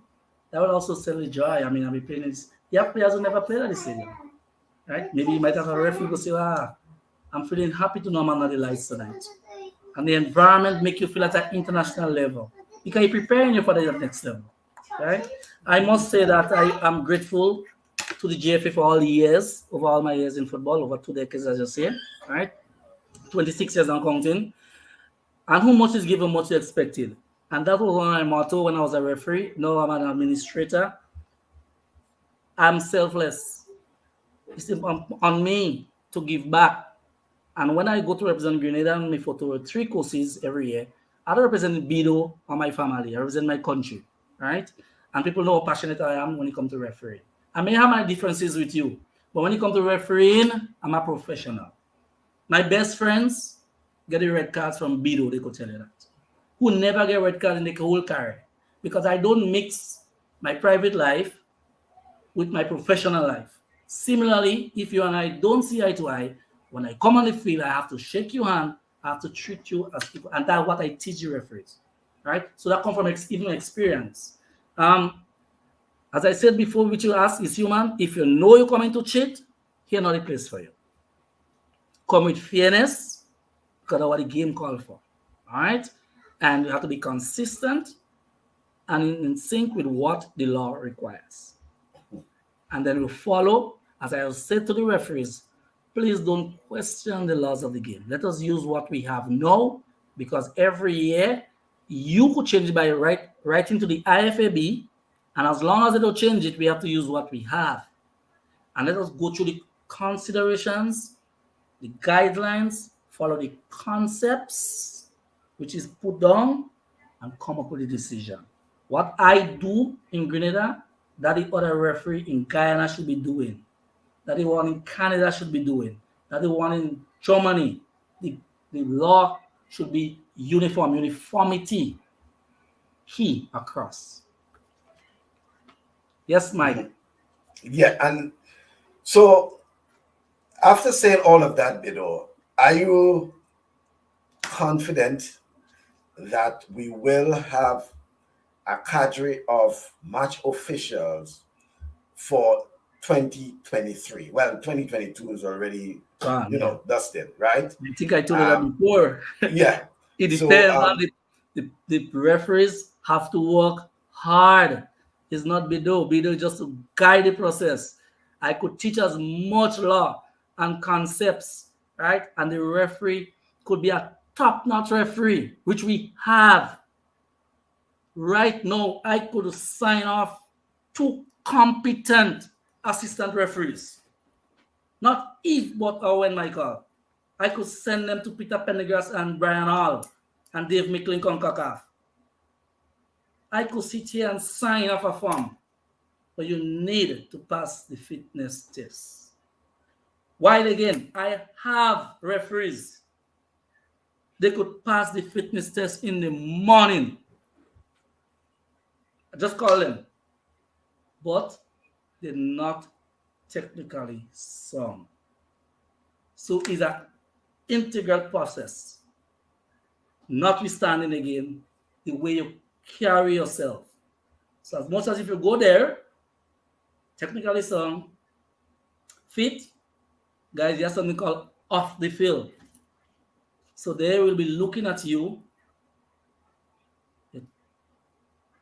That will also sell the joy. I mean, I'll be playing this. You have players who never played at the stadium. Right? Maybe you might have a referee who say, I'm feeling happy to know I'm under the lights tonight. And the environment make you feel at an international level, because you're preparing you for the next level. Right? I must say that I am grateful to the GFA for all the years, over all my years in football, over 2 decades, as you say, right? 26 years and counting. And who much is given, much is expected. And that was one of my motto when I was a referee. Now I'm an administrator. I'm selfless. It's on me to give back. And when I go to represent Grenada, I for 3 courses every year. I don't represent Bedeau or my family. I represent my country, right? And people know how passionate I am when it comes to refereeing. I may have my differences with you, but when it comes to refereeing, I'm a professional. My best friends get the red cards from Bedeau, they could tell you that. Who never get red card in the whole career, because I don't mix my private life with my professional life. Similarly, if you and I don't see eye to eye, when I come on the field, I have to shake your hand, I have to treat you as people, and that's what I teach you referees, right? So that comes from even experience. As I said before, which you ask is human. If you know you're coming to cheat, here not the place for you. Come with fairness, because that's what the game calls for, all right? And you have to be consistent and in sync with what the law requires. And then we follow, as I have said to the referees, please don't question the laws of the game. Let us use what we have now, because every year you could change it by writing to the IFAB, and as long as they don't change it, we have to use what we have. And let us go through the considerations, the guidelines, follow the concepts, which is put down, and come up with a decision. What I do in Grenada, that the other referee in Guyana should be doing, that the one in Canada should be doing, that the one in Germany. The law should be uniform, uniformity across. Yes, Mike. Yeah, and so after saying all of that, Bedeau, are you confident that we will have a cadre of match officials for 2023? Well, 2022 is already, dusted, right? I think I told you that before. Yeah. It depends on the referees have to work hard. It's not Bedeau. Bedeau just to guide the process. I could teach as much law and concepts, right? And the referee could be a top-notch referee, which we have. Right now, I could sign off 2 competent assistant referees. Not if, but when, Michael. I could send them to Peter Pendergrass and Brian Hall. and Dave Micklin CONCACAF. I could sit here and sign off a form, but you need to pass the fitness test. While again, I have referees. They could pass the fitness test in the morning. I just call them. But they're not technically sound. So it's an integral process. Notwithstanding again, the way you carry yourself. So as much as if you go there, technically sound, fit, guys, you have something called off the field. So they will be looking at you,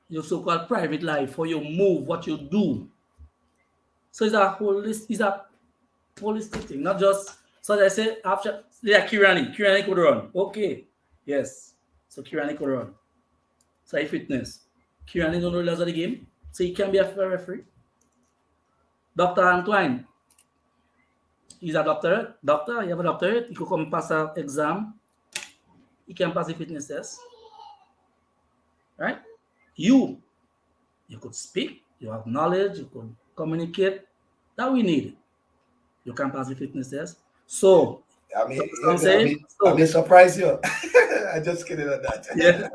your so-called private life, how you move, what you do. So it's a holistic thing, not just, so as I say, after, yeah, Kirani could run. Okay, yes. So Kirani could run. So fitness. Kirani don't know the laws of the game, so he can be a fair referee. Dr. Antoine, he's a doctorate. Doctor, you have a doctorate, he could come pass an exam. He can pass the fitness test. Right? You could speak, you have knowledge, you could communicate. That we need. You can pass the fitness test. So, I may surprise you. I just kidding on that. Yeah.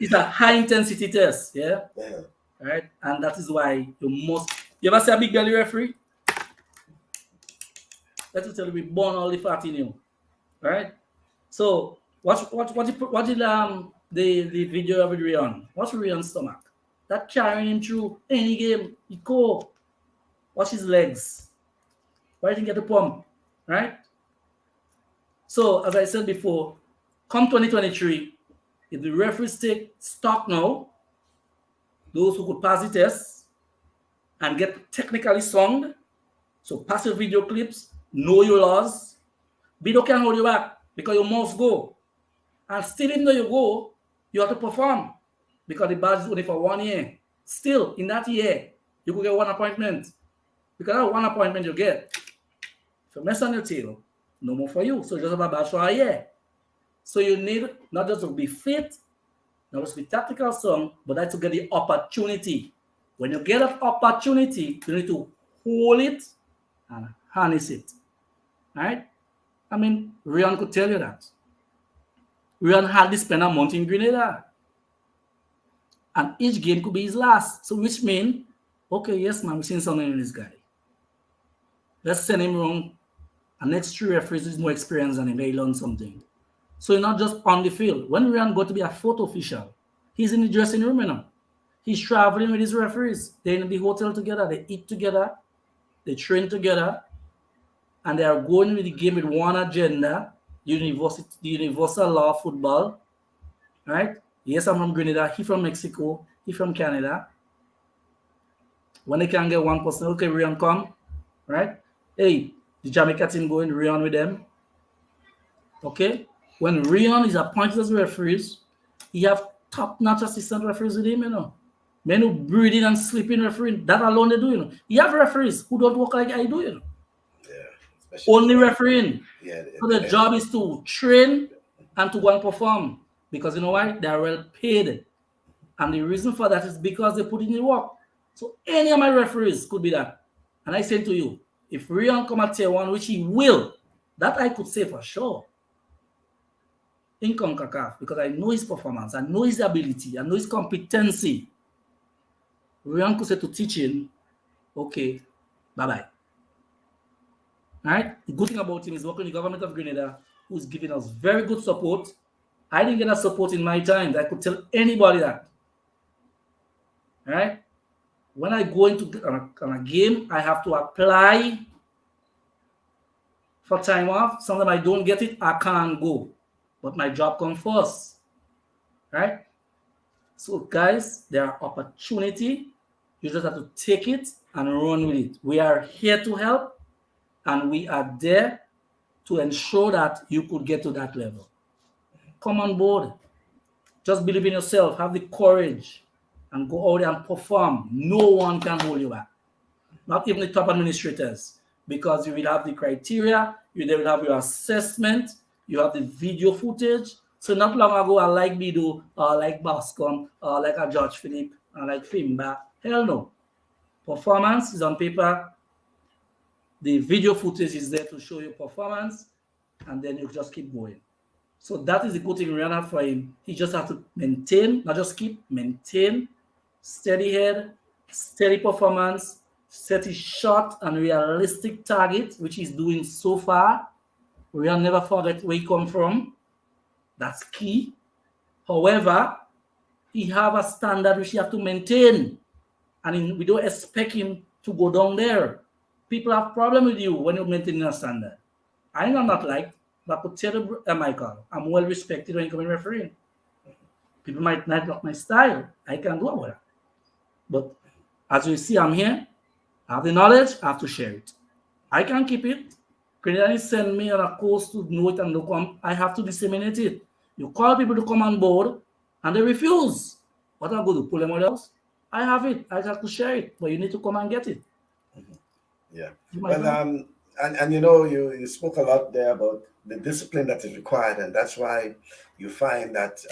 It's a high intensity test. Yeah. Right. And that is why you ever see a big belly referee? Let me tell you, we burn all the fat in you. Right? So what did the video of Reon? What's Reon's stomach? That carrying him through any game. He go. Watch his legs. Why didn't get the pump? Right? So, as I said before, come 2023, if the referees take stock now, those who could pass the test and get technically sound, so pass your video clips, know your laws, Bedeau can hold you back because you must go. And still, even though you go, you have to perform because the badge is only for 1 year. Still, in that year, you could get one appointment. Because that one appointment you get, if you mess on your tail, no more for you. So you just have a badge for a year. So you need not just to be fit, not just to be tactical sound, but that's to get the opportunity. When you get that opportunity, you need to hold it and harness it. Right? I mean, Reon could tell you that. Reon hardly spent a month in Grenada. And each game could be his last. So which means, okay, yes, man, we've seen something in this guy. Let's send him around. And next 3 referees is more experienced than him. They learn something. So you're not just on the field. When Reon got to be a photo official, he's in the dressing room now. He's traveling with his referees. They're in the hotel together. They eat together. They train together. And they are going with the game with one agenda, universal law of football. Right? Yes, I'm from Grenada. He from Mexico. He from Canada. When they can get one person, okay, Reon come. Right? Hey, the Jamaica team going Reon with them. Okay? When Reon is appointed as referees, he have top-notch assistant referees with him, you know. Men who breathing and sleeping refereeing, that alone they do, you know. You have referees who don't work like I do, you know. Yeah. Only refereeing. Yeah. So the job is to train and to go and perform. Because you know why? They are well paid. And the reason for that is because they put in the work. So any of my referees could be that. And I say to you, if Reon come at tier 1, which he will, that I could say for sure. In CONCACAF, because I know his performance, I know his ability, I know his competency. Reon could say to teaching, okay, bye-bye. All right? The good thing about him is working with the government of Grenada, who's giving us very good support. I didn't get that support in my time. I could tell anybody that. All right? When I go into a game, I have to apply for time off. Sometimes I don't get it, I can't go. But my job comes first. Right? So, guys, there are opportunity. You just have to take it and run with it. We are here to help, and we are there to ensure that you could get to that level. Come on board. Just believe in yourself. Have the courage and go out there and perform. No one can hold you back. Not even the top administrators, because you will have the criteria, you will have your assessment, you have the video footage, So not long ago, I like Bedeau, or like Bascom, or like a George Philip, or like Fimba. Hell no. Performance is on paper. The video footage is there to show your performance, and then you just keep going. So that is the good thing Rihanna for him. He just have to maintain, not just keep, maintain, steady head, steady performance, set his short and realistic target, which he's doing so far. Rihanna never forget where he come from. That's key. However, he have a standard which he have to maintain. And we don't expect him to go down there. People have problem with you when you're maintaining a standard. I know I'm not liked, but I could tell you, Michael, I'm well respected when you come in refereeing. People might not like my style. I can do about it. But as you see, I'm here. I have the knowledge. I have to share it. I can keep it. Grenadian send me on a course to know it and to come. I have to disseminate it. You call people to come on board and they refuse. What am I going to pull them out of the house? I have it. I have to share it. But you need to come and get it. Yeah. Well, and you know, you spoke a lot there about the discipline that is required, and that's why you find that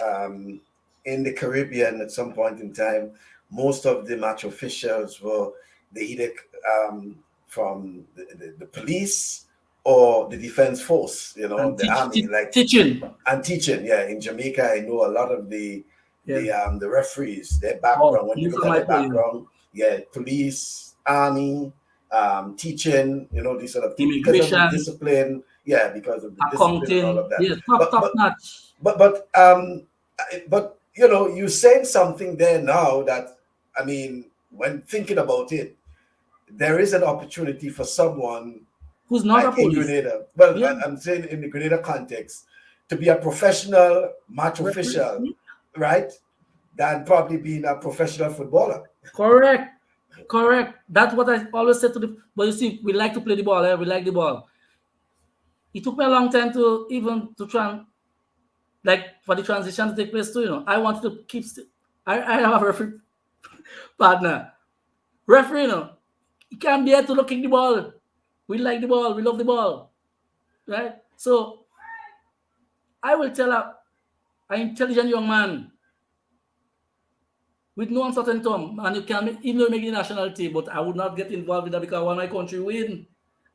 in the Caribbean at some point in time, most of the match officials were either from the police or the defense force, you know, and the army, like teaching. And teaching. Yeah, in Jamaica, I know a lot of the referees, their background. When you look at their background, police, army, teaching, you know, these sort of things. Immigration, because of the discipline, because of the accounting, discipline and all of that. Yeah, top notch. But you know, you're saying something there now that, I mean, when thinking about it, there is an opportunity for someone who's not like a police. In Grenada. Well, I'm saying in the Grenada context, to be a professional match official, right, than probably being a professional footballer. Correct. That's what I always said to the. But you see, we like to play the ball. We like the ball. It took me a long time to try and, like, for the transition to take place too. You know, I wanted to keep. I have a referee partner. Referee, you know, he can't bear to look at the ball. We like the ball. We love the ball, right? So I will tell an intelligent young man with no uncertain term, and you can even make the national team, but I would not get involved with that because I want my country win.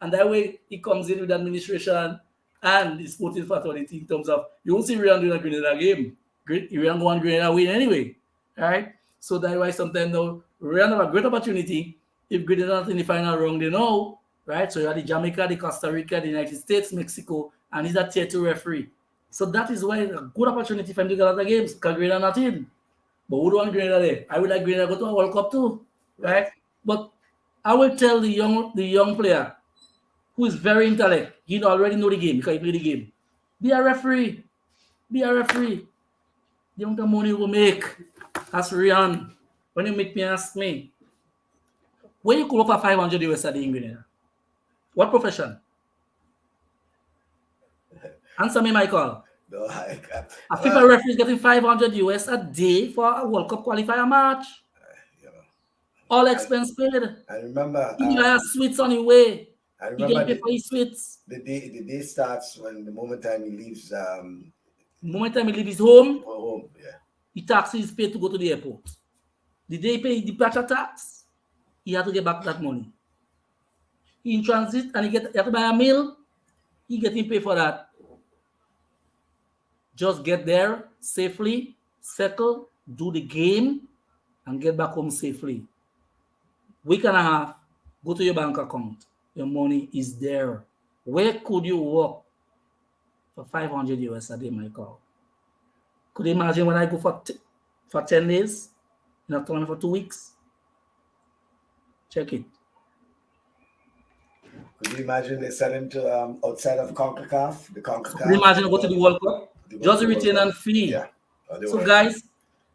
And that way he comes in with administration and the sporting fraternity in terms of, you won't see Reon doing a Grenada game. Reon go on Grenada win anyway. All right? So that's why sometimes though, Reon have a great opportunity. If Grenada not in the final round, they know, right? So you have the Jamaica, the Costa Rica, the United States, Mexico, and he's a tier 2 referee. So that is why a good opportunity for him to get other games because Grenada not in. But who do want Grenada there? I would like Grenada go to a World Cup too, right? But I will tell the young player who is very intellect, he already know the game because he play the game. Be a referee. The amount of money you will make. As Reon, when you meet me, ask me, where you could offer 500 US a day in Grenada? What profession? Answer me, Michael. No, a FIFA referee is getting 500 US a day for a World Cup qualifier match. All expense paid. I remember. He has sweets on his way. I remember he get for his sweets. The day starts when the moment time he leaves. The moment time he leaves his home. Home, the taxi is paid to go to the airport. The day he pay the departure tax, he had to get back that money. He in transit and he have to buy a meal. He getting paid for that. Just get there safely, settle, do the game, and get back home safely. Week and a half, go to your bank account. Your money is there. Where could you work for 500 US a day, Michael? Could you imagine when I go for 10 days? You have to come for 2 weeks? Check it. Could you imagine they selling to outside of CONCACAF? The CONCACAF. Could you imagine go to the World Cup? Just the return and fee. Yeah. So guys,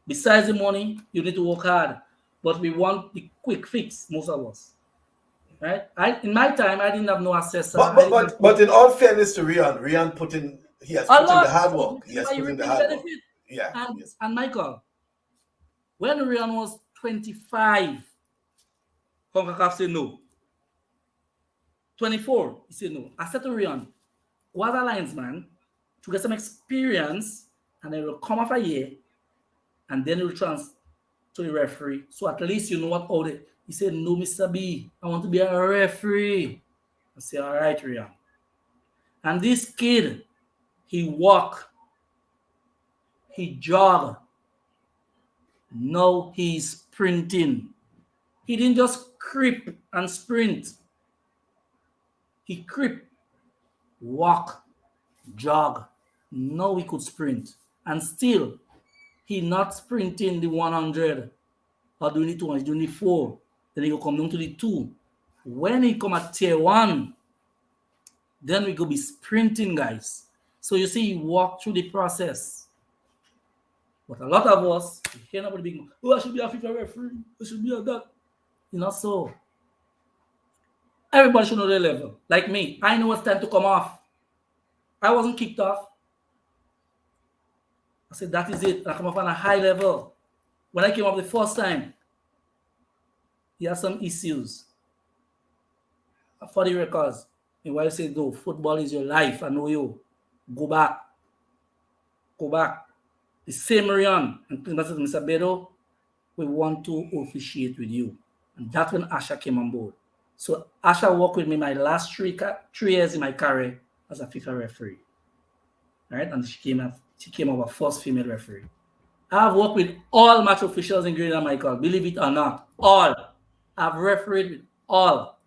besides the money, you need to work hard. But we want the quick fix, most of us. Right? In my time, I didn't have no assessor. But in all fairness to Reon he has put in the hard work. He has put in the hard work. Yeah. And Michael, when Reon was 25, CONCACAF said no. 24, he said no. I said to Reon, what a linesman, to get some experience and then it will come after a year, and then it will transfer to the referee. So at least you know what all the. He said, no, Mr. B, I want to be a referee. I say, all right, Reon. And this kid, he walk, he jog. Now he's sprinting. He didn't just creep and sprint. He creep, walk, jog. Now he could sprint. And still, he not sprinting the 100 or doing the 2, he's doing the 4. Then he will come down to the 2. When he come at tier 1, then we could be sprinting, guys. So you see, he walk through the process. But a lot of us, we hear about the big man. Oh, I should be a FIFA referee. I should be a that. You know, so everybody should know their level. Like me, I know it's time to come off. I wasn't kicked off. I said, that is it. I come off on a high level. When I came up the first time, he had some issues. For the records, my wife said, no, football is your life. I know you. Go back. Go back. The same Reon and Mr. Bedeau, we want to officiate with you. And that's when Asha came on board. So Asha worked with me my last 3 years in my career as a FIFA referee. Right? And she came our first female referee. I've worked with all match officials in Grenada, Michael. Believe it or not. All. I've refereed with all.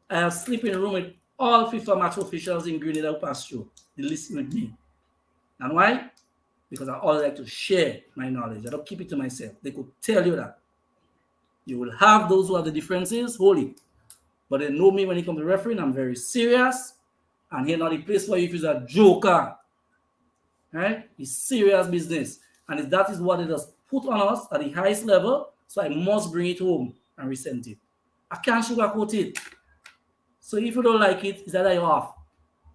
I have slept in a room with all FIFA match officials in Grenada who passed through. They listen with me. And why? Because I always like to share my knowledge. I don't keep it to myself. They could tell you that. You will have those who have the differences, holy. But they know me when it comes to refereeing. I'm very serious. And here not the place for you if you're a joker. Right? It's serious business. And that is what it has put on us at the highest level. So I must bring it home and resent it. I can't sugarcoat it. So if you don't like it, it's either you're off.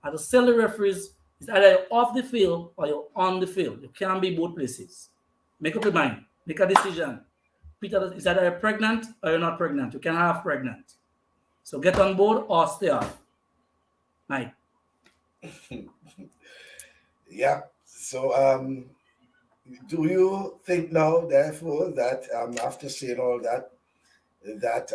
I just tell the referees, it's either you're off the field or you're on the field. You can't be both places. Make up your mind. Make a decision. Peter, it's either you're pregnant or you're not pregnant. You can't have pregnant. So get on board or stay off. Mike. Yeah. So do you think now, therefore, that after saying all that, that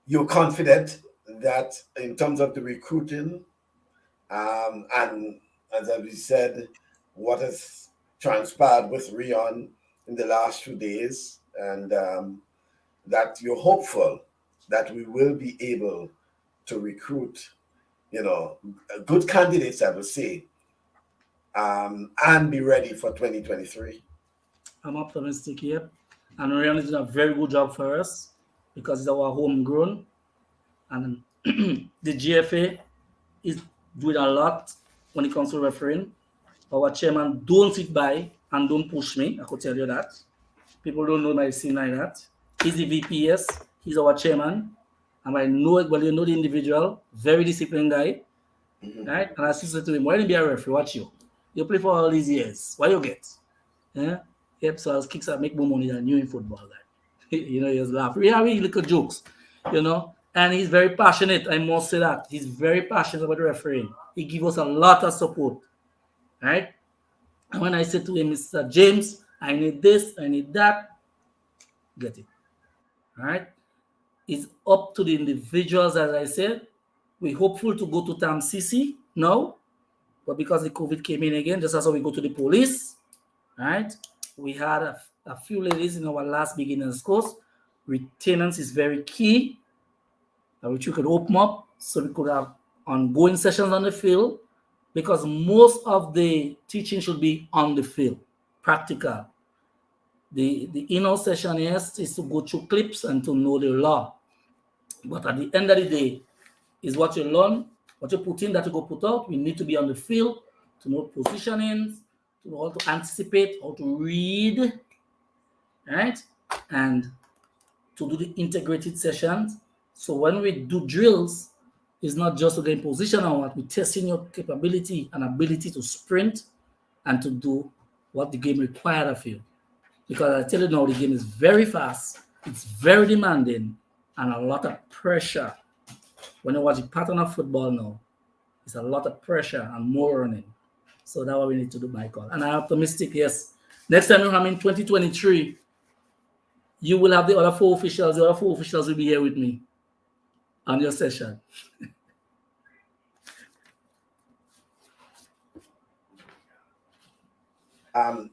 you're confident that in terms of the recruiting and as we said, what has transpired with Reon in the last 2 days, and that you're hopeful that we will be able to recruit, good candidates, I would say, and be ready for 2023? I'm optimistic here. And Reon is doing a very good job for us because it's our homegrown. And the GFA is doing a lot when it comes to refereeing. Our chairman don't sit by and don't push me. I could tell you that. People don't know my scene like that. He's the VPS. He's our chairman. And I know it, well, you know the individual, very disciplined guy. Mm-hmm. Right? And I said to him, why didn't you be a referee? Watch you. You play for all these years. Why you get? Yeah? Yep, so I was kicks out, make more money than you in football. Guy. He was laughing. We have little jokes, And he's very passionate. I must say that. He's very passionate about refereeing. He gives us a lot of support. Right? And when I said to him, Mr. James, I need this, I need that, get it. All right? It's up to the individuals, as I said. We're hopeful to go to TAMCC now, but because the COVID came in again, just as we go to the police, right? We had a few ladies in our last beginners course. Retainance is very key, which we could open up so we could have ongoing sessions on the field, because most of the teaching should be on the field, practical. The in-house session is to go through clips and to know the law. But at the end of the day, is what you learn, what you put in that you go put out. We need to be on the field to know positionings, to know how to anticipate, how to read, right? And to do the integrated sessions. So when we do drills, it's not just to gain position on what we're testing your capability and ability to sprint and to do what the game requires of you. Because I tell you now, the game is very fast, it's very demanding, and a lot of pressure. When you watch the pattern of football now, it's a lot of pressure and more running. So that's what we need to do, Michael. And I'm optimistic, yes. Next time I'm in 2023, you will have the other four officials. The other four officials will be here with me on your session.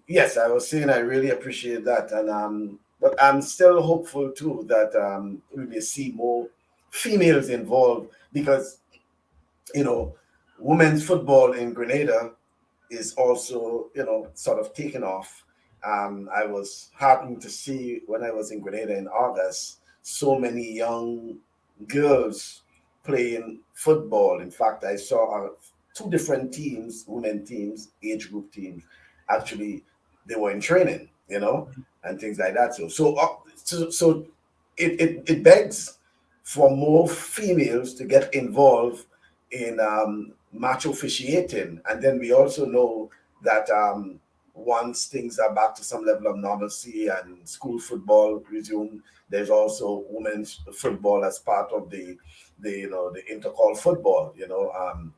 Yes, I was saying I really appreciate that, and but I'm still hopeful too that we may see more females involved because women's football in Grenada is also sort of taken off. I was heartened to see when I was in Grenada in August so many young girls playing football. In fact, I saw two different teams, women teams, age group teams. Actually, they were in training, and things like that. So it begs for more females to get involved in match officiating, and then we also know that once things are back to some level of normalcy and school football resume, there's also women's football as part of the intercall football,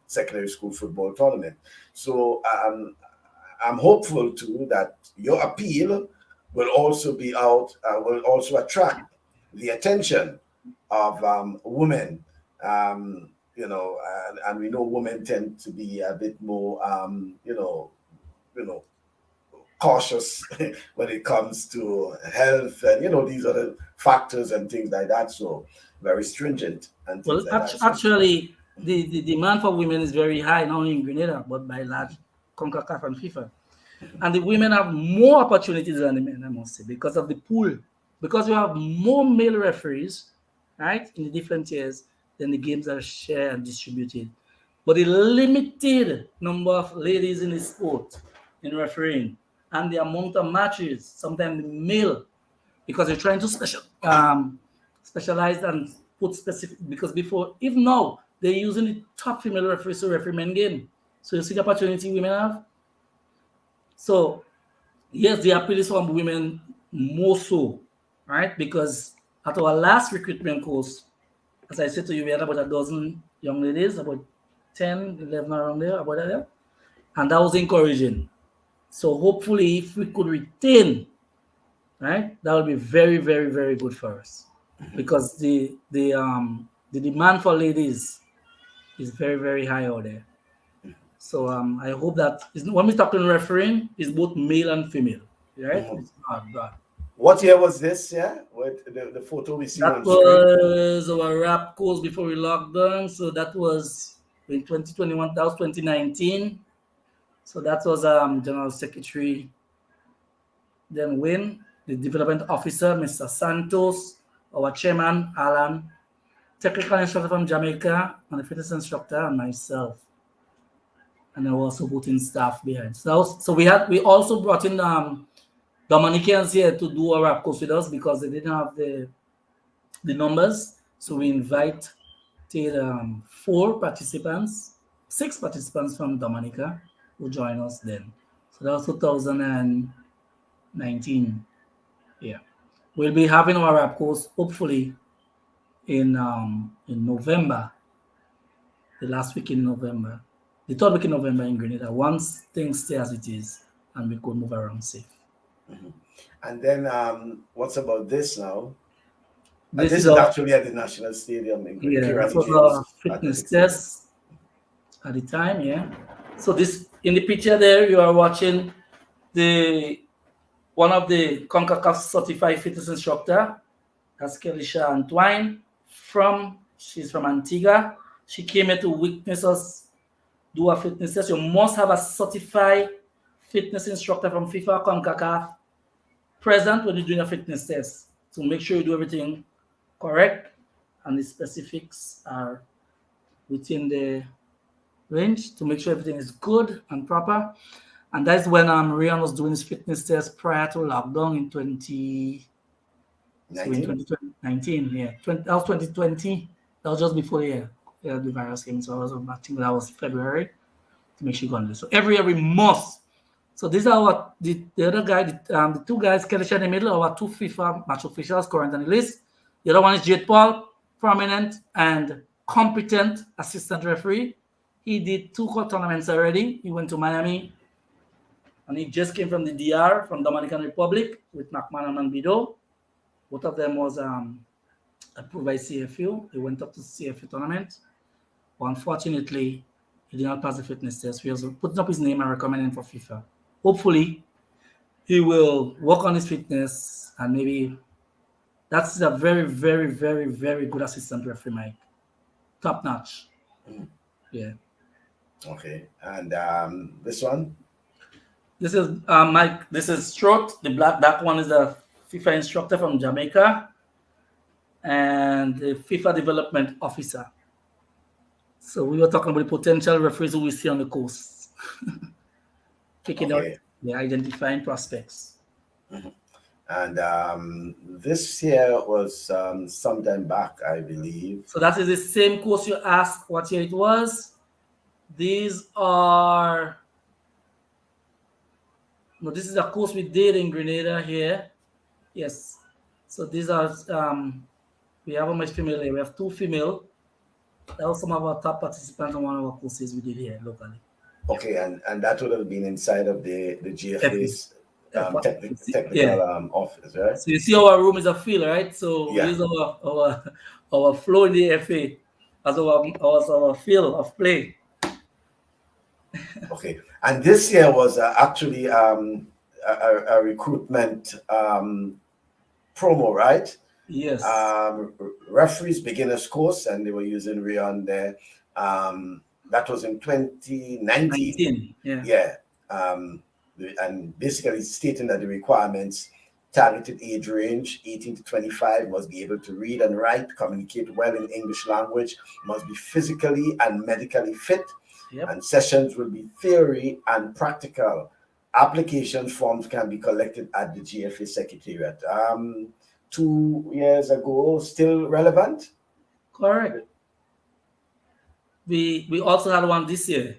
secondary school football tournament. So I'm hopeful too that your appeal will also be will also attract the attention of women. And we know women tend to be a bit more, cautious when it comes to health and these other factors and things like that. So very stringent and things like that. Actually, the demand for women is very high, not only in Grenada, but by large CONCACAF and FIFA. And the women have more opportunities than the men, I must say, because of the pool. Because you have more male referees, right, in the different tiers, then the games are shared and distributed. But the limited number of ladies in the sport, in refereeing, and the amount of matches, sometimes the male, because they're trying to specialize and put specific, because before, even now, they're using the top female referees to referee men game. So you see the opportunity women have? So, yes, the appeal is for women more so, right? Because at our last recruitment course, as I said to you, we had about a dozen young ladies, about 10, 11 around there, about that. And that was encouraging. So hopefully, if we could retain, right, that would be very, very, very good for us. Because the demand for ladies is very, very high out there. So I hope that when we talk in refereeing, it's both male and female, right? Mhm. It's not. What year was this? Yeah, with the photo we see That on screen. was our rap course before we locked down. So that was in 2021. That was 2019. So that was General Secretary then Win, the Development Officer, Mr. Santos, our Chairman, Alan, Technical Instructor from Jamaica, and the Fitness Instructor, and myself. And I also put in staff behind. So we also brought in Dominicans here to do a rap course with us because they didn't have the numbers. So we invited 6 participants from Dominica who joined us then. So that was 2019. Yeah. We'll be having our rap course hopefully in November, the last week in November. The third week in November in Grenada, once things stay as it is and we could move around safe. Mm-hmm. And then what's about this now? This is actually at the National Stadium in Grenada. Yeah, that was a fitness test at the time, yeah. So this, in the picture there, you are watching one of the CONCACAF certified fitness instructor. That's Kelisha Antoine. She's from Antigua. She came here to witness us do a fitness test. You must have a certified fitness instructor from FIFA CONCACAF present when you're doing a fitness test to make sure you do everything correct and the specifics are within the range to make sure everything is good and proper. And that's when Reon was doing his fitness test prior to lockdown in 2019. Yeah, that was 2020. That was just before the virus came. So I think that was February to make sure you go on this. So every year we must. So these are what the other guy, the two guys, Kelisha in the middle, are our 2 FIFA match officials current on the list. The other one is Jade Paul, prominent and competent assistant referee. He did 2 tournaments already. He went to Miami, and he just came from the DR, from Dominican Republic, with Valman Bedeau. Both of them was approved by CFU. He went up to CFU tournament. But unfortunately, he did not pass the fitness test. We also put up his name and recommend him for FIFA. Hopefully, he will work on his fitness, and maybe that's a very, very, very, very good assistant referee, Mike. Top notch. Yeah. Okay. And this one? This is Mike. This is Strut. The black one is a FIFA instructor from Jamaica, and the FIFA development officer. So we were talking about the potential referees who we see on the coast. Picking out, identifying prospects. And this year was sometime back, I believe. So that is the same course you asked what year it was. This is a course we did in Grenada here. Yes. So these are, we have a much female here. We have 2 female. That was some of our top participants on one of our courses we did here locally. Okay, and that would have been inside of the GFA's technical office, right? So you see our room is a field, right? So we use our floor in the FA as our field of play. Okay, and this year was actually a recruitment promo, right? Yes. Referees beginners course, and they were using Reon there. That was in 2019. Yeah. And basically stating that the requirements targeted age range 18 to 25, must be able to read and write, communicate well in English language, must be physically and medically fit. Yep. And sessions will be theory and practical. Application forms can be collected at the GFA Secretariat. 2 years ago, still relevant? Correct. We also had one this year,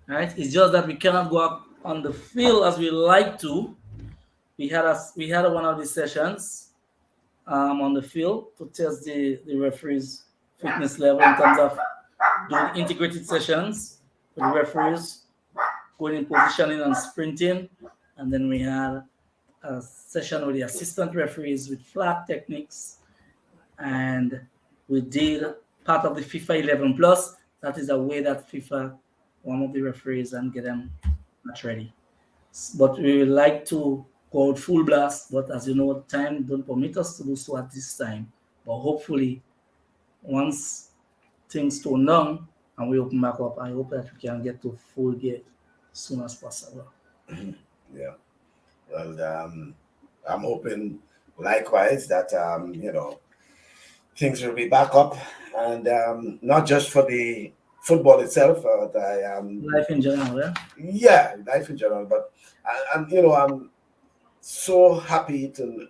right? It's just that we cannot go up on the field as we like to. We had one of these sessions on the field to test the referees' fitness level in terms of doing integrated sessions with the referees, going in positioning and sprinting. And then we had a session with the assistant referees with flag techniques. And we did part of the FIFA 11 Plus. That is a way that FIFA warm up the referees and get them match ready. But we would like to go out full blast. But as you know, time don't permit us to do so at this time. But hopefully, once things tone down and we open back up, I hope that we can get to full gear as soon as possible. Yeah. Well, I'm hoping likewise that things will be back up, and not just for the football itself, but life in general, yeah. Yeah, life in general. But I'm so happy to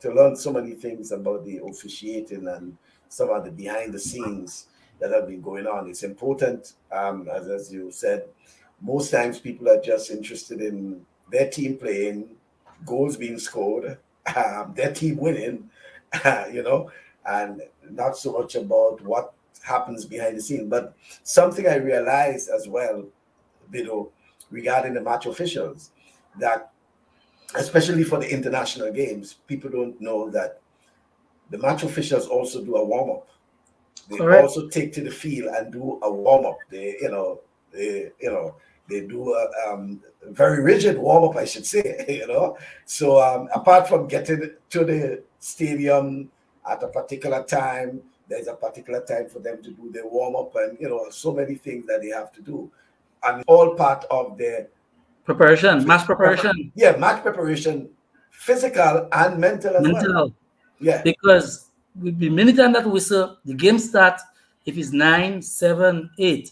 learn so many things about the officiating and some of the behind the scenes that have been going on. It's important, as you said. Most times people are just interested in their team playing, goals being scored, their team winning, and not so much about what happens behind the scene. But something I realized as well, Bedeau, regarding the match officials, that especially for the international games, people don't know that the match officials also do a warm-up. They also take to the field and do a warm-up. They do a very rigid warm-up, I should say, So apart from getting to the stadium at a particular time, there's a particular time for them to do their warm-up and, so many things that they have to do. And all part of their preparation, match preparation. Match preparation, physical and mental as well. Yeah. Because the minute time that whistle, the game start, if it's 9, 7, 8,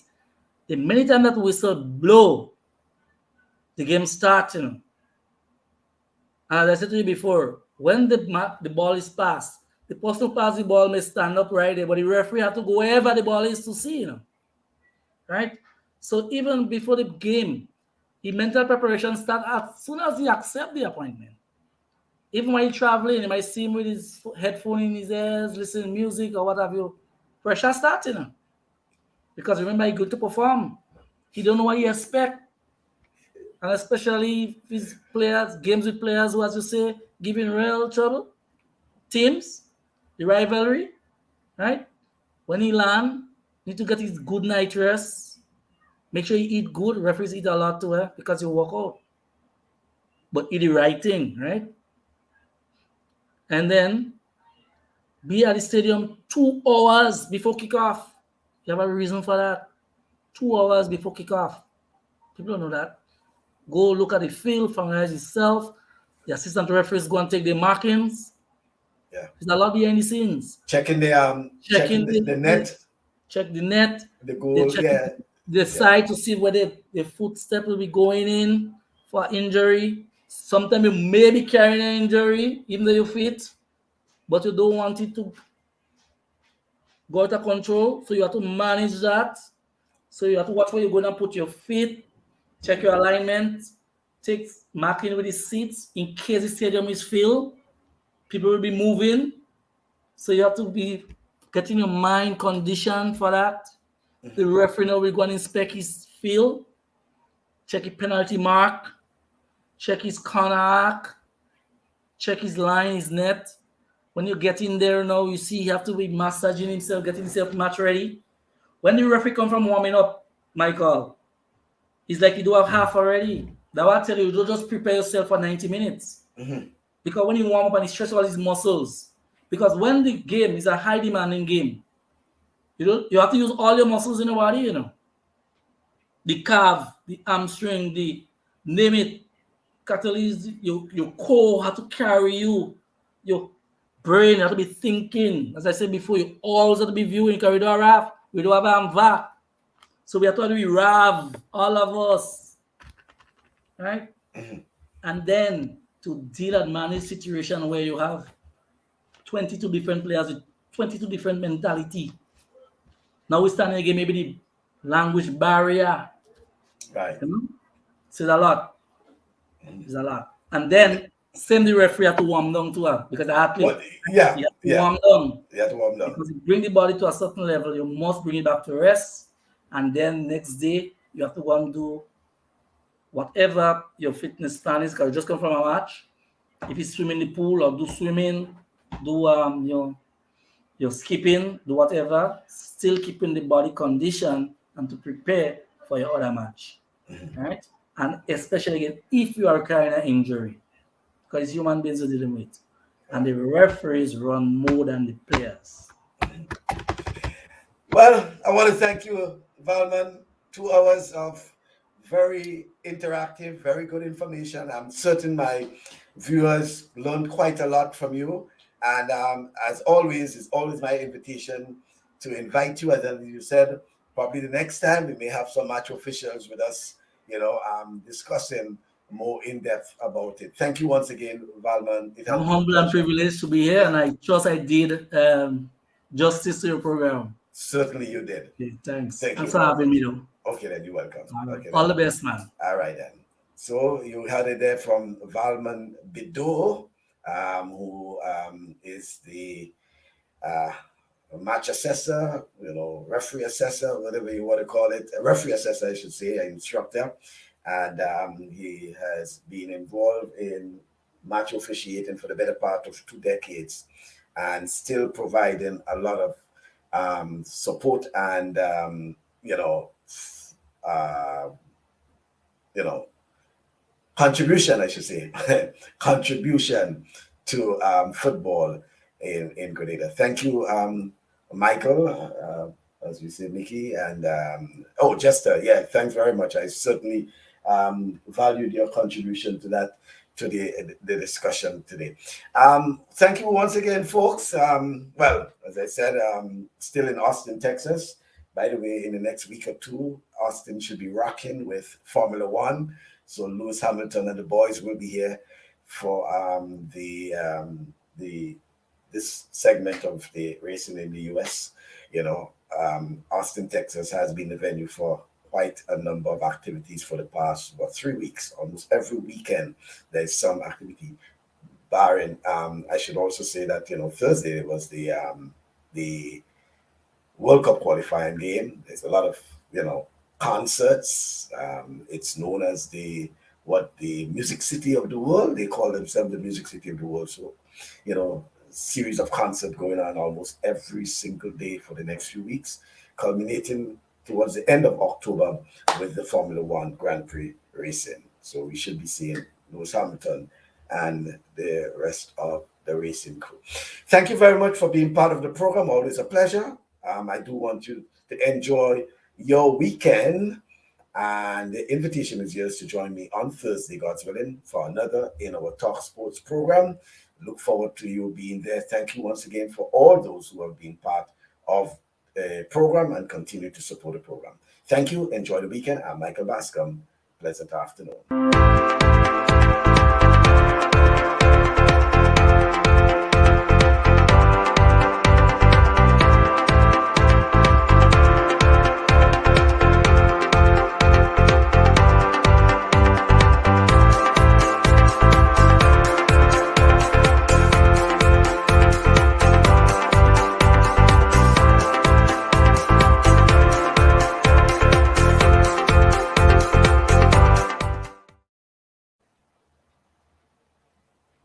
the minute time that whistle blow, the game starts. As I said to you before, when the ball is passed, the person who passed the ball may stand up right there, but the referee has to go wherever the ball is to see, right? So even before the game, the mental preparation starts as soon as he accepts the appointment. Even when he's traveling, you might see him with his headphone in his ears, listening to music or what have you. Pressure starts, Because remember, he's good to perform. He don't know what he expect. And especially if his players, games with players who, as you say, giving real trouble. Teams, the rivalry, right? When he land, need to get his good night rest. Make sure you eat good. Referees eat a lot too, because you work out. But eat the right thing, right? And then be at the stadium 2 hours before kickoff. You have a reason for that. 2 hours before kickoff. People don't know that. Go look at the field, familiarize yourself. The assistant referees go and take the markings. Yeah. There's a lot behind the scenes. Checking the net. Check the net. The goal, The side to see whether the footstep will be going in for injury. Sometimes you may be carrying an injury, even though you're fit, but you don't want it to go out of control. So you have to manage that. So you have to watch where you're going to put your feet, check your alignment, take marking with the seats in case the stadium is filled. People will be moving. So you have to be getting your mind conditioned for that. The referee now will go and inspect his field, check his penalty mark, check his corner arc, check his line, his net. When you get in there now, you see you have to be massaging himself, getting himself match ready. When the referee come from warming up, Michael, it's like you do have half already. That will tell you, you don't just prepare yourself for 90 minutes. Because when you warm up and he stretch all his muscles, because when the game is a high demanding game, you have to use all your muscles in your body, you know. The calf, the hamstring, the name it, catalyst, your core have to carry you. Your brain have to be thinking. As I said before, you always have to be viewing because we don't have VAC. So we have to be RAV, all of us. Right? And then to deal and manage situation where you have 22 different players with 22 different mentality. Now we stand again, maybe the language barrier. Right. You know? So it's a lot. It's a lot. And then send the referee have to warm down to her because the athlete you have to warm down. You have to warm down. Because you bring the body to a certain level, you must bring it back to rest. And then next day you have to go and do whatever your fitness plan is, because you just come from a match. If you swim in the pool or do swimming, do your skipping, do whatever, still keeping the body conditioned and to prepare for your other match. Right? And especially again, if you are carrying an injury, because human beings are dealing with, and the referees run more than the players. Well, I want to thank you, Valman. 2 hours of very interactive, very good information. I'm certain my viewers learned quite a lot from you. And as always, it's always my invitation to invite you, as you said, probably the next time we may have some match officials with us, discussing more in depth about it. Thank you once again, Valman. I'm humble and privileged to be here, and I trust I did justice to your program. Certainly you did. Okay, thanks. Thanks for having me, though. Okay, then you're welcome. All the best, man. All right, then. So you heard it there from Valman Bedeau, who is the match assessor, referee assessor, whatever you want to call it, a referee assessor, I should say, an instructor. And he has been involved in match officiating for the better part of 2 decades and still providing a lot of support and, contribution, I should say, contribution to football in Grenada. Thank you, Michael, as we say, Mickey, and Jester. Yeah, thanks very much. I certainly valued your contribution to that, to the discussion today. Thank you once again, folks. Well, as I said, still in Austin, Texas. By the way, in the next week or two, Austin should be rocking with Formula One. So Lewis Hamilton and the boys will be here for this segment of the racing in the US. Austin, Texas has been the venue for quite a number of activities for the past 3 weeks. Almost every weekend there's some activity. Barring, I should also say that Thursday was the World Cup qualifying game. There's a lot of, concerts. It's known as the music city of the world. They call themselves the music city of the world. So, series of concerts going on almost every single day for the next few weeks, culminating towards the end of October with the Formula One Grand Prix racing. So we should be seeing Lewis Hamilton and the rest of the racing crew. Thank you very much for being part of the program. Always a pleasure. I do want you to enjoy your weekend. And the invitation is yours to join me on Thursday, God's willing, for another in our Talk Sports program. Look forward to you being there. Thank you once again for all those who have been part of the program and continue to support the program. Thank you. Enjoy the weekend. I'm Michael Bascom. Pleasant afternoon.